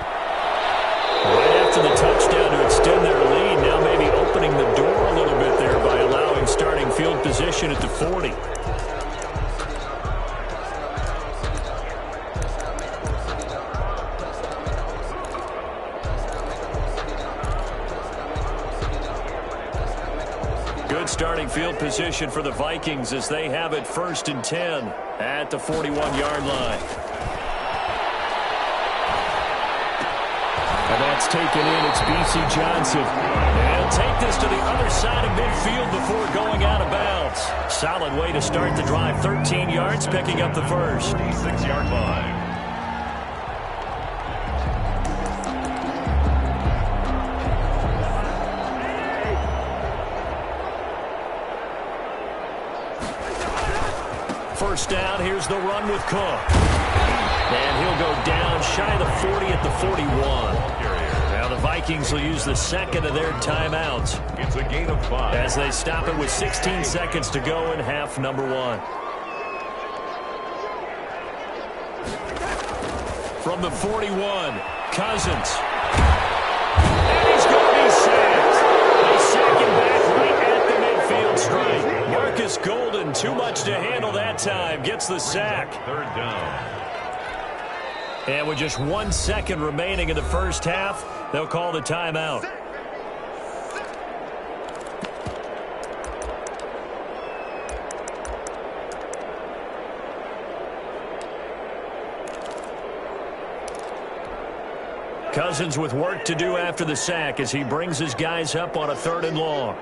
[SPEAKER 4] Right after the touchdown to extend their lead, now maybe opening the door a little bit there by allowing starting field position at the 40. Good starting field position for the Vikings as they have it first and 10 at the 41-yard line. And that's taken in. It's B.C. Johnson. And take this to the other side of midfield before going out of bounds. Solid way to start the drive. 13 yards, picking up the first.
[SPEAKER 2] 36-yard line.
[SPEAKER 4] First down, here's the run with Cook. And he'll go down shy of the 40 at the 41. Now the Vikings will use the second of their timeouts.
[SPEAKER 2] It's a gain of 5.
[SPEAKER 4] As they stop it with 16 seconds to go in half number 1. From the 41, Cousins. And he's going to be sacked. They sack him back right at the midfield stripe. Marcus Golden, too much to handle that time, gets the sack.
[SPEAKER 2] Third down.
[SPEAKER 4] And with just 1 second remaining in the first half, they'll call the timeout. Cousins with work to do after the sack as he brings his guys up on a 3rd and long.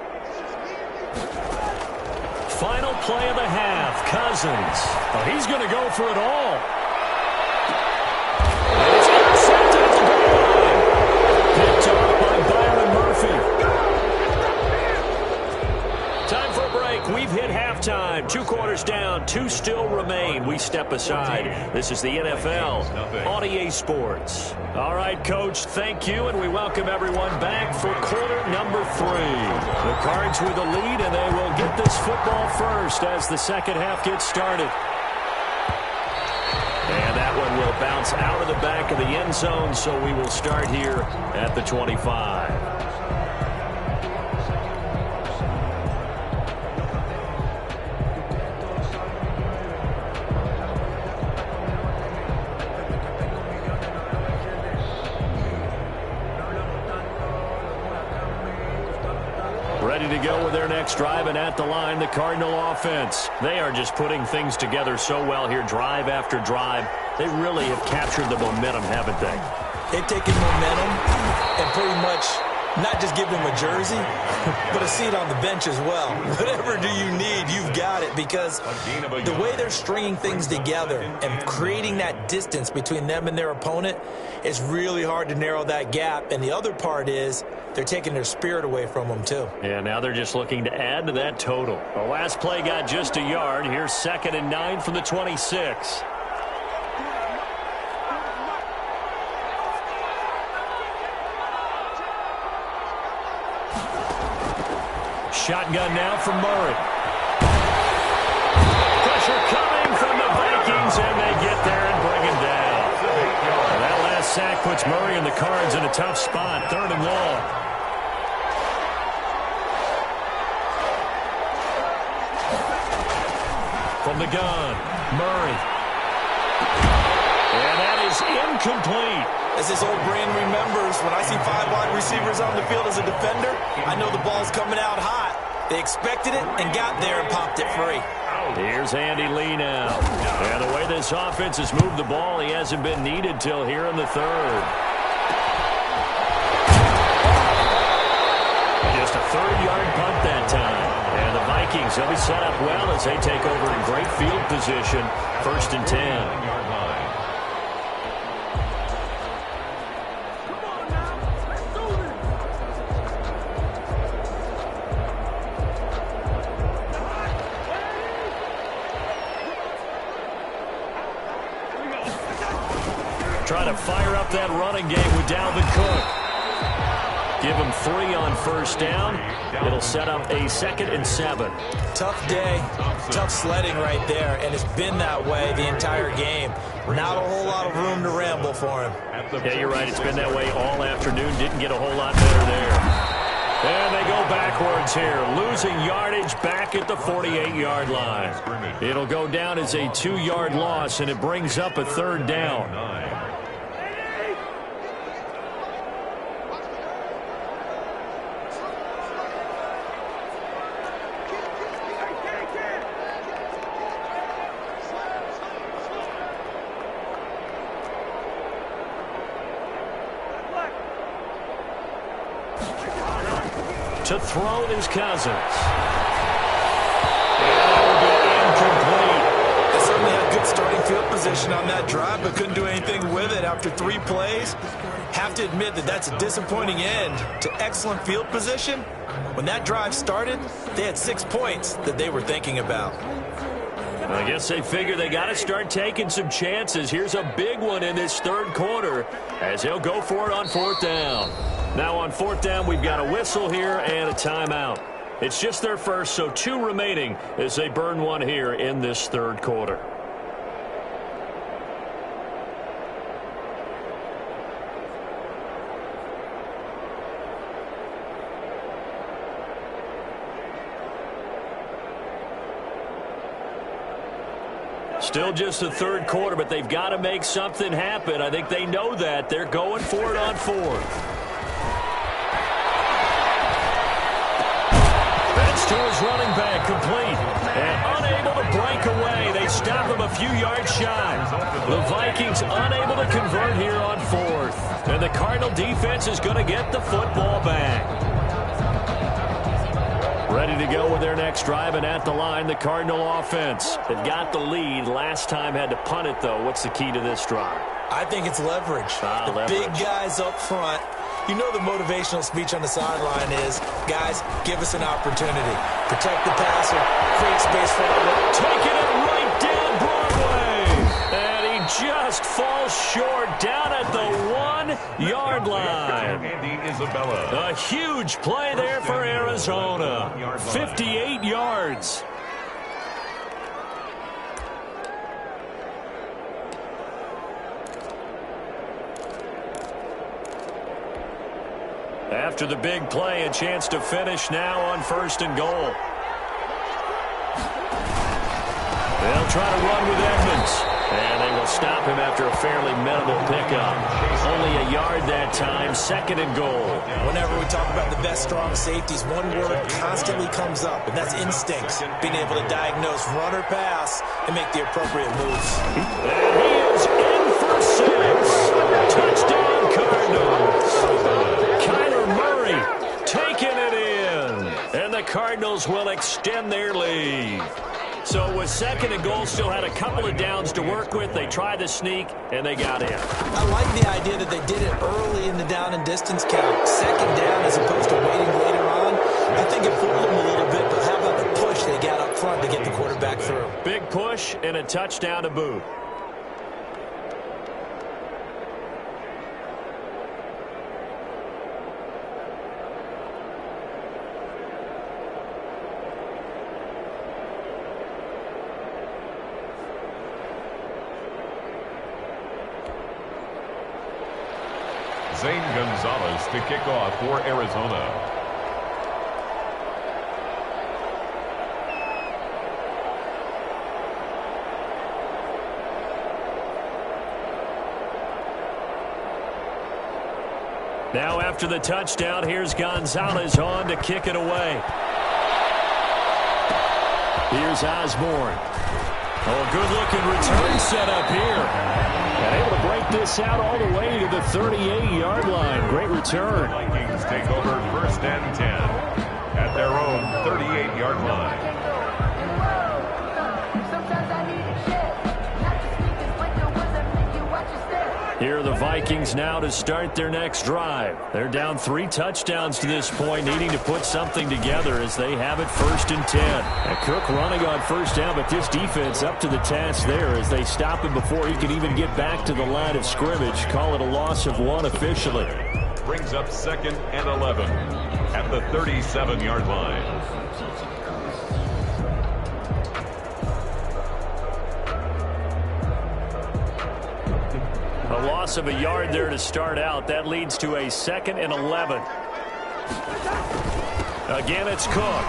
[SPEAKER 4] Final play of the half, Cousins. Oh, he's going to go for it all. And it's intercepted at the goal line. Picked off by Byron Murphy. halftime. 2 quarters down, 2 still remain. We step aside. This is the NFL on EA Sports. All right, Coach, thank you, and we welcome everyone back for quarter number 3. The Cards with the lead, and they will get this football first as the second half gets started. And that one will bounce out of the back of the end zone, so we will start here at the 25. Ready to go with their next drive, and at the line, the Cardinal offense. They are just putting things together so well here, drive after drive. They really have captured the momentum, haven't they?
[SPEAKER 1] They've taken momentum and pretty much not just give them a jersey, but a seat on the bench as well. Whatever do you need, you've got it, because the way they're stringing things together and creating that distance between them and their opponent is really hard to narrow that gap. And the other part is they're taking their spirit away from them, too.
[SPEAKER 4] Yeah, now they're just looking to add to that total. The last play got just a yard. Here's 2nd and 9 from the 26. Shotgun now from Murray. Pressure coming from the Vikings, and they get there and bring him down. And that last sack puts Murray and the Cards in a tough spot, 3rd and long. From the gun, Murray. And that is incomplete.
[SPEAKER 1] As his old brain remembers, when I see 5 wide receivers on the field as a defender, I know the ball's coming out hot. They expected it and got there and popped it free.
[SPEAKER 4] Here's Andy Lee now. And the way this offense has moved the ball, he hasn't been needed till here in the 3rd. Just a 30-yard punt that time. And the Vikings, they'll be set up well as they take over in great field position. 1st and 10. Try to fire up that running game with Dalvin Cook. Give him 3 on 1st down. It'll set up a 2nd and 7.
[SPEAKER 1] Tough day, tough sledding right there, and it's been that way the entire game. Not a whole lot of room to ramble for him.
[SPEAKER 4] Yeah, you're right. It's been that way all afternoon. Didn't get a whole lot better there. And they go backwards here, losing yardage back at the 48-yard line. It'll go down as a 2-yard loss, and it brings up a 3rd down. To throw is Cousins. And that will be incomplete.
[SPEAKER 1] They certainly had good starting field position on that drive, but couldn't do anything with it after 3 plays. Have to admit that that's a disappointing end to excellent field position. When that drive started, they had 6 points that they were thinking about.
[SPEAKER 4] I guess they figure they got to start taking some chances. Here's a big one in this 3rd quarter as they'll go for it on 4th down. Now on 4th down, we've got a whistle here and a timeout. It's just their first, so 2 remaining as they burn one here in this 3rd quarter. Still just the 3rd quarter, but they've got to make something happen. I think they know that. They're going for it on 4th. To his running back, complete, and unable to break away. They stop him a few yards shy. The Vikings unable to convert here on 4th. And the Cardinal defense is going to get the football back. Ready to go with their next drive, and at the line, the Cardinal offense. They've got the lead. Last time had to punt it, though. What's the key to this drive?
[SPEAKER 1] I think it's leverage.
[SPEAKER 4] Leverage.
[SPEAKER 1] Big guys up front You know the motivational speech on the sideline is, guys, give us an opportunity. Protect the passer, create space for our...
[SPEAKER 4] Taking it right down Broadway. And he just falls short down at the 1-yard line.
[SPEAKER 2] Andy Isabella.
[SPEAKER 4] A huge play there for Arizona. 58 yards. After the big play, a chance to finish now on 1st and goal. They'll try to run with Edmonds. And they will stop him after a fairly minimal pickup. Only a yard that time, 2nd and goal.
[SPEAKER 1] Whenever we talk about the best strong safeties, one word constantly comes up, and that's instincts. Being able to diagnose run or pass and make the appropriate moves.
[SPEAKER 4] And he is in for 6. Touchdown, Cardinals. Kyler Murray taking it in. And the Cardinals will extend their lead. So with 2nd and goal, still had a couple of downs to work with. They tried to sneak, and they got in.
[SPEAKER 1] I like the idea that they did it early in the down and distance count. 2nd down as opposed to waiting later on. I think it fooled them a little bit, but how about the push they got up front to get the quarterback through?
[SPEAKER 4] Big push and a touchdown to boot.
[SPEAKER 2] Zane Gonzalez to kick off for Arizona.
[SPEAKER 4] Now after the touchdown, here's Gonzalez on to kick it away. Here's Osborne. Oh, good-looking return set up here. And able to break this out all the way to the 38-yard line. Great return.
[SPEAKER 2] Vikings take over 1st and 10 at their own 38-yard line.
[SPEAKER 4] Here are the Vikings now to start their next drive. They're down 3 touchdowns to this point, needing to put something together as they have it 1st and 10. And Cook running on 1st down, but this defense up to the task there as they stop him before he can even get back to the line of scrimmage. Call it a loss of 1 officially.
[SPEAKER 2] Brings up 2nd and 11 at the 37-yard line.
[SPEAKER 4] A loss of a yard there to start out. That leads to a 2nd and 11. Again, it's Cook.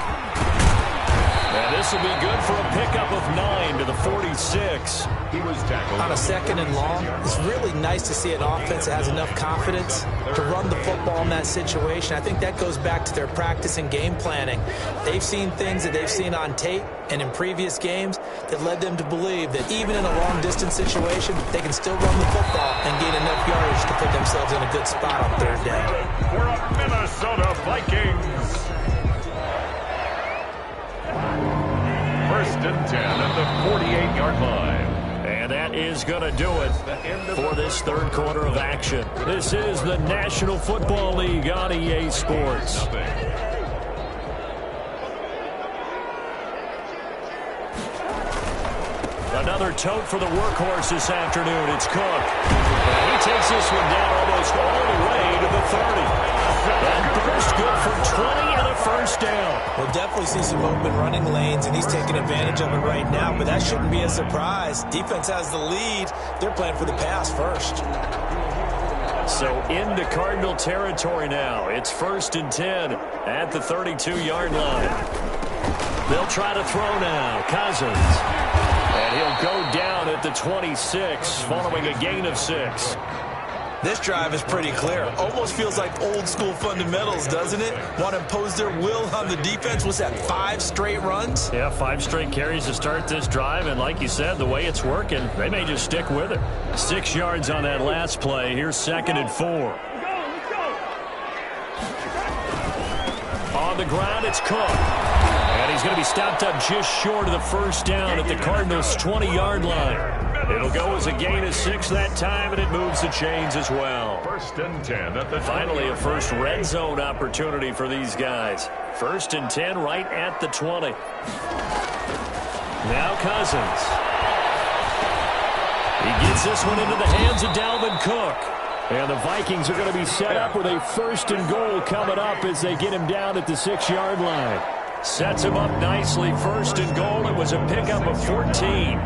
[SPEAKER 4] And this will be good for a pickup of 9 to the 46.
[SPEAKER 2] He was tackled
[SPEAKER 1] on a 2nd and long. It's really nice to see an offense that has enough confidence to run the football in that situation. I think that goes back to their practice and game planning. They've seen things that they've seen on tape and in previous games that led them to believe that even in a long-distance situation, they can still run the football and gain enough yardage to put themselves in a good spot on 3rd down.
[SPEAKER 2] for a Minnesota Vikings. 1st and 10 at the 48-yard line.
[SPEAKER 4] And that is going to do it for this 3rd quarter of action. This is the National Football League on EA Sports. Another tote for the workhorse this afternoon. It's Cook. And he takes this one down almost all the way to the 30. That burst good for 20 and a 1st down.
[SPEAKER 1] We'll definitely see some open running lanes, and he's taking advantage of it right now, but that shouldn't be a surprise. Defense has the lead. They're playing for the pass first.
[SPEAKER 4] So into Cardinal territory now. It's 1st and 10 at the 32-yard line. They'll try to throw now. Cousins. And he'll go down at the 26 following a gain of 6.
[SPEAKER 1] This drive is pretty clear. Almost feels like old school fundamentals, doesn't it? Want to impose their will on the defense. Was that 5 straight runs?
[SPEAKER 4] Yeah, 5 straight carries to start this drive. And like you said, the way it's working, they may just stick with it. 6 yards on that last play. Here's 2nd and 4. On the ground, it's Cook. And he's going to be stopped up just short of the first down at the Cardinals' 20-yard line. It'll go as a gain of 6 that time, and it moves the chains as well.
[SPEAKER 2] 1st and 10 at the
[SPEAKER 4] Finally, a first red zone opportunity for these guys. 1st and 10 right at the 20. Now Cousins. He gets this one into the hands of Dalvin Cook. And the Vikings are going to be set up with a 1st and goal coming up as they get him down at the 6-yard line. Sets him up nicely. 1st and goal. It was a pickup of 14.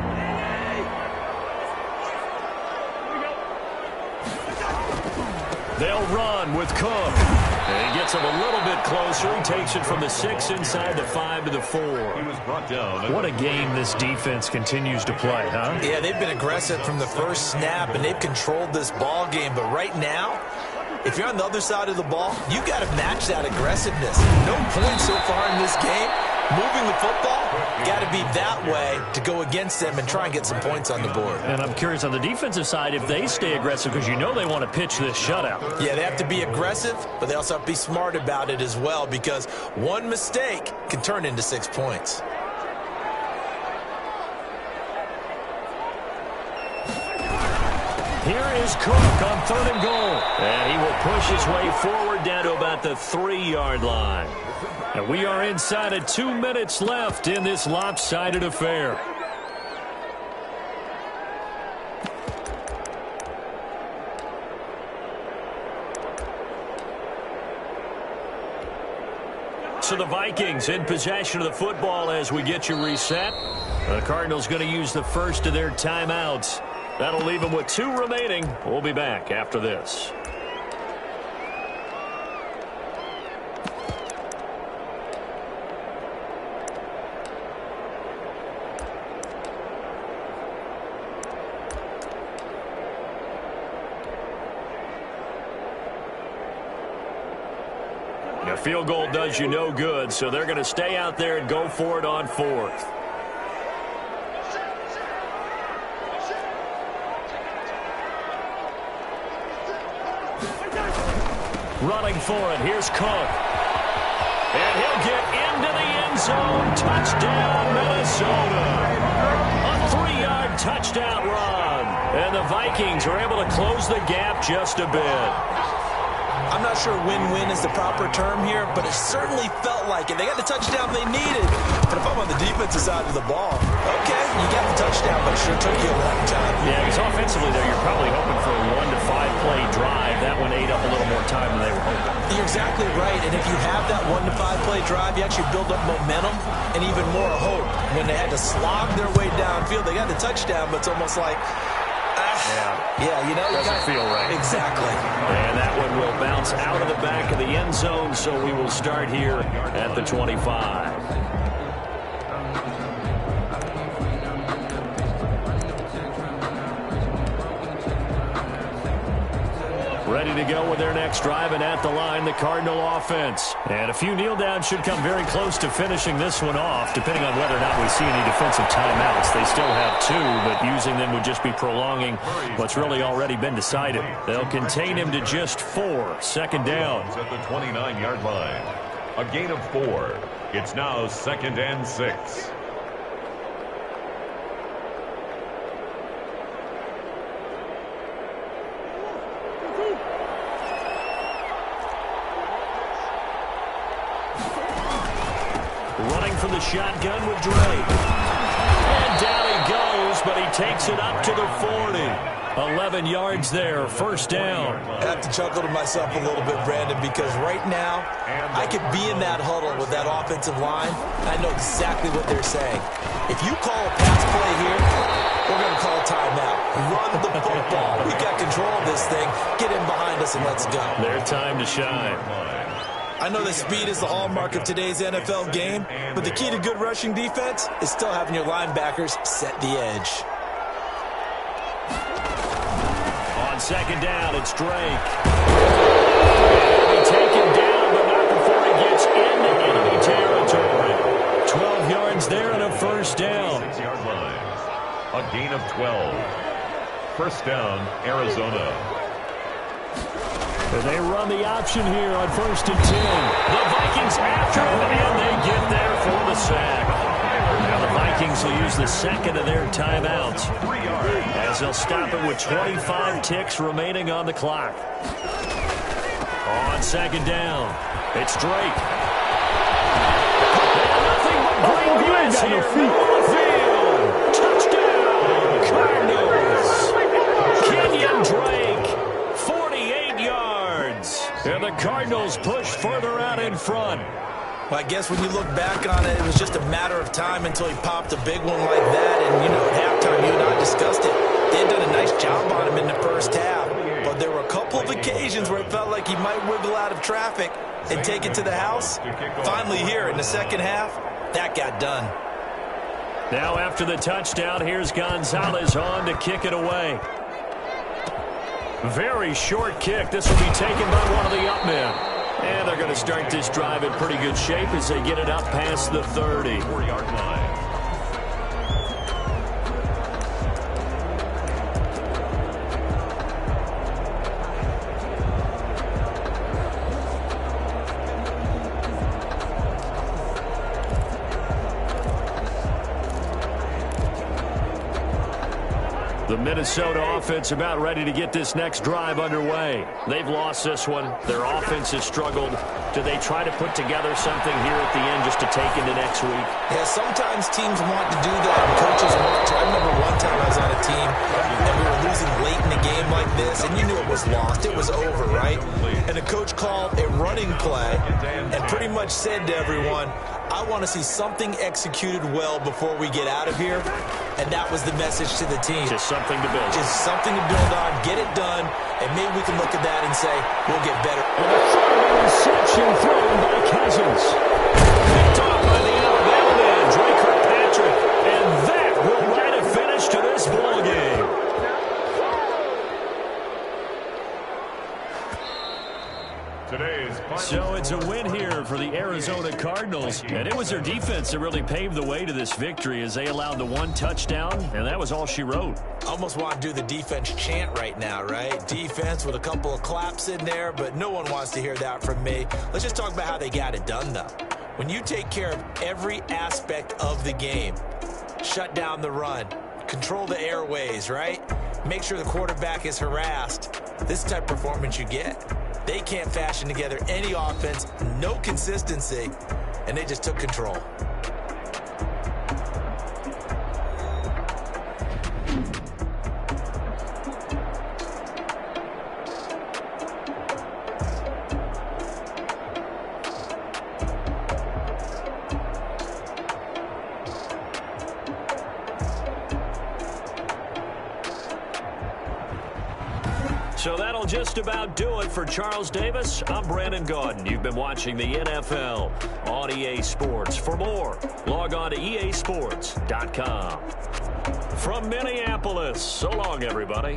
[SPEAKER 4] They'll run with Cook. And he gets him a little bit closer. He takes it from the 6 inside the 5 to the 4.
[SPEAKER 2] He was brought down.
[SPEAKER 4] What a game this defense continues to play, huh?
[SPEAKER 1] Yeah, they've been aggressive from the first snap, and they've controlled this ball game. But right now, if you're on the other side of the ball, you got to match that aggressiveness. No points so far in this game. Moving the football, got to be that way to go against them and try and get some points on the board.
[SPEAKER 4] And I'm curious on the defensive side if they stay aggressive, because you know they want to pitch this shutout.
[SPEAKER 1] Yeah, they have to be aggressive, but they also have to be smart about it as well, because one mistake can turn into 6 points.
[SPEAKER 4] Here is Cook on 3rd and goal. And he will push his way forward down to about the 3-yard line. And we are inside of 2 minutes left in this lopsided affair. So the Vikings in possession of the football as we get you reset. The Cardinals going to use the first of their timeouts. That'll leave them with 2 remaining. We'll be back after this. A field goal does you no good, so they're going to stay out there and go for it on 4th. Running for it, here's Cook. And he'll get into the end zone. Touchdown, Minnesota. A 3-yard touchdown run. And the Vikings are able to close the gap just a bit.
[SPEAKER 1] I'm not sure win-win is the proper term here, but it certainly felt like it. They got the touchdown they needed. But if I'm on the defensive side of the ball, okay, you got the touchdown, but it sure took you a long time.
[SPEAKER 4] Yeah, because offensively, though, you're probably hoping for a 1 to 5 play drive. That one ate up a little more time than they were hoping.
[SPEAKER 1] You're exactly right, and if you have that 1 to 5 play drive, you actually build up momentum and even more hope. When they had to slog their way downfield, they got the touchdown, but it's almost like, yeah, you know,
[SPEAKER 4] doesn't feel right.
[SPEAKER 1] Exactly.
[SPEAKER 4] And that one will bounce out of the back of the end zone, so we will start here at the 25. Ready to go with their next drive, and at the line, the Cardinal offense. And a few kneel downs should come very close to finishing this one off, depending on whether or not we see any defensive timeouts. They still have 2, but using them would just be prolonging what's really already been decided. They'll contain him to just 4. 2nd down.
[SPEAKER 2] At the 29-yard line. A gain of 4. It's now 2nd and 6.
[SPEAKER 4] Running from the shotgun with Drake. And down he goes, but he takes it up to the 40. 11 yards there, 1st down.
[SPEAKER 1] I have to chuckle to myself a little bit, Brandon, because right now I could be in that huddle with that offensive line. I know exactly what they're saying. If you call a pass play here, we're going to call a timeout. Run the football. We got control of this thing. Get in behind us and let's go.
[SPEAKER 4] Their time to shine.
[SPEAKER 1] I know that speed is the hallmark of today's NFL game, but the key to good rushing defense is still having your linebackers set the edge.
[SPEAKER 4] On 2nd down, it's Drake. He'll be taken down, but not before he gets into enemy territory. 12 yards there and a 1st down.
[SPEAKER 2] 6-yard line. A gain of 12. 1st down, Arizona.
[SPEAKER 4] And they run the option here on 1st and 10.
[SPEAKER 3] The Vikings after him, and they get there for the sack. Now the Vikings will use the second of their timeouts as they'll stop it with 25 ticks remaining on the clock. On 2nd down, it's Drake. And nothing but green grass here. Field. Touchdown, Cardinals. Kenyon Drake, 48 yards. And the Cardinals push further out in front.
[SPEAKER 1] Well, I guess when you look back on it, it was just a matter of time until he popped a big one like that. And, at halftime, you and I discussed it. They had done a nice job on him in the first half. But there were a couple of occasions where it felt like he might wiggle out of traffic and take it to the house. Finally here in the second half, that got done.
[SPEAKER 3] Now after the touchdown, here's Gonzalez on to kick it away. Very short kick. This will be taken by one of the up men. And they're going to start this drive in pretty good shape as they get it up past the 30-yard line. The Minnesota offense about ready to get this next drive underway. They've lost this one. Their offense has struggled. Do they try to put together something here at the end just to take into next week?
[SPEAKER 1] Yeah, sometimes teams want to do that, and coaches want to. I remember one time I was on a team, and we were losing late in a game like this, and you knew it was lost. It was over, right? And the coach called a running play and pretty much said to everyone, I want to see something executed well before we get out of here. And that was the message to the team.
[SPEAKER 3] Just something to build.
[SPEAKER 1] Just something to build on, get it done, and maybe we can look at that and say, we'll get better.
[SPEAKER 4] And a interception thrown by Cousins.
[SPEAKER 3] Picked off by the Alabama man, Drake Kirkpatrick. And that will write a finish to this ball game. So it's a win here for the Arizona Cardinals. And it was their defense that really paved the way to this victory as they allowed the one touchdown, and that was all she wrote.
[SPEAKER 1] Almost want to do the defense chant right now, right? Defense with a couple of claps in there, but no one wants to hear that from me. Let's just talk about how they got it done, though. When you take care of every aspect of the game, shut down the run, control the airways, right? Make sure the quarterback is harassed. This type of performance you get. They can't fashion together any offense, no consistency, and they just took control.
[SPEAKER 3] So that'll just about do it for Charles Davis. I'm Brandon Gaudin. You've been watching the NFL on EA Sports. For more, log on to easports.com. From Minneapolis, so long, everybody.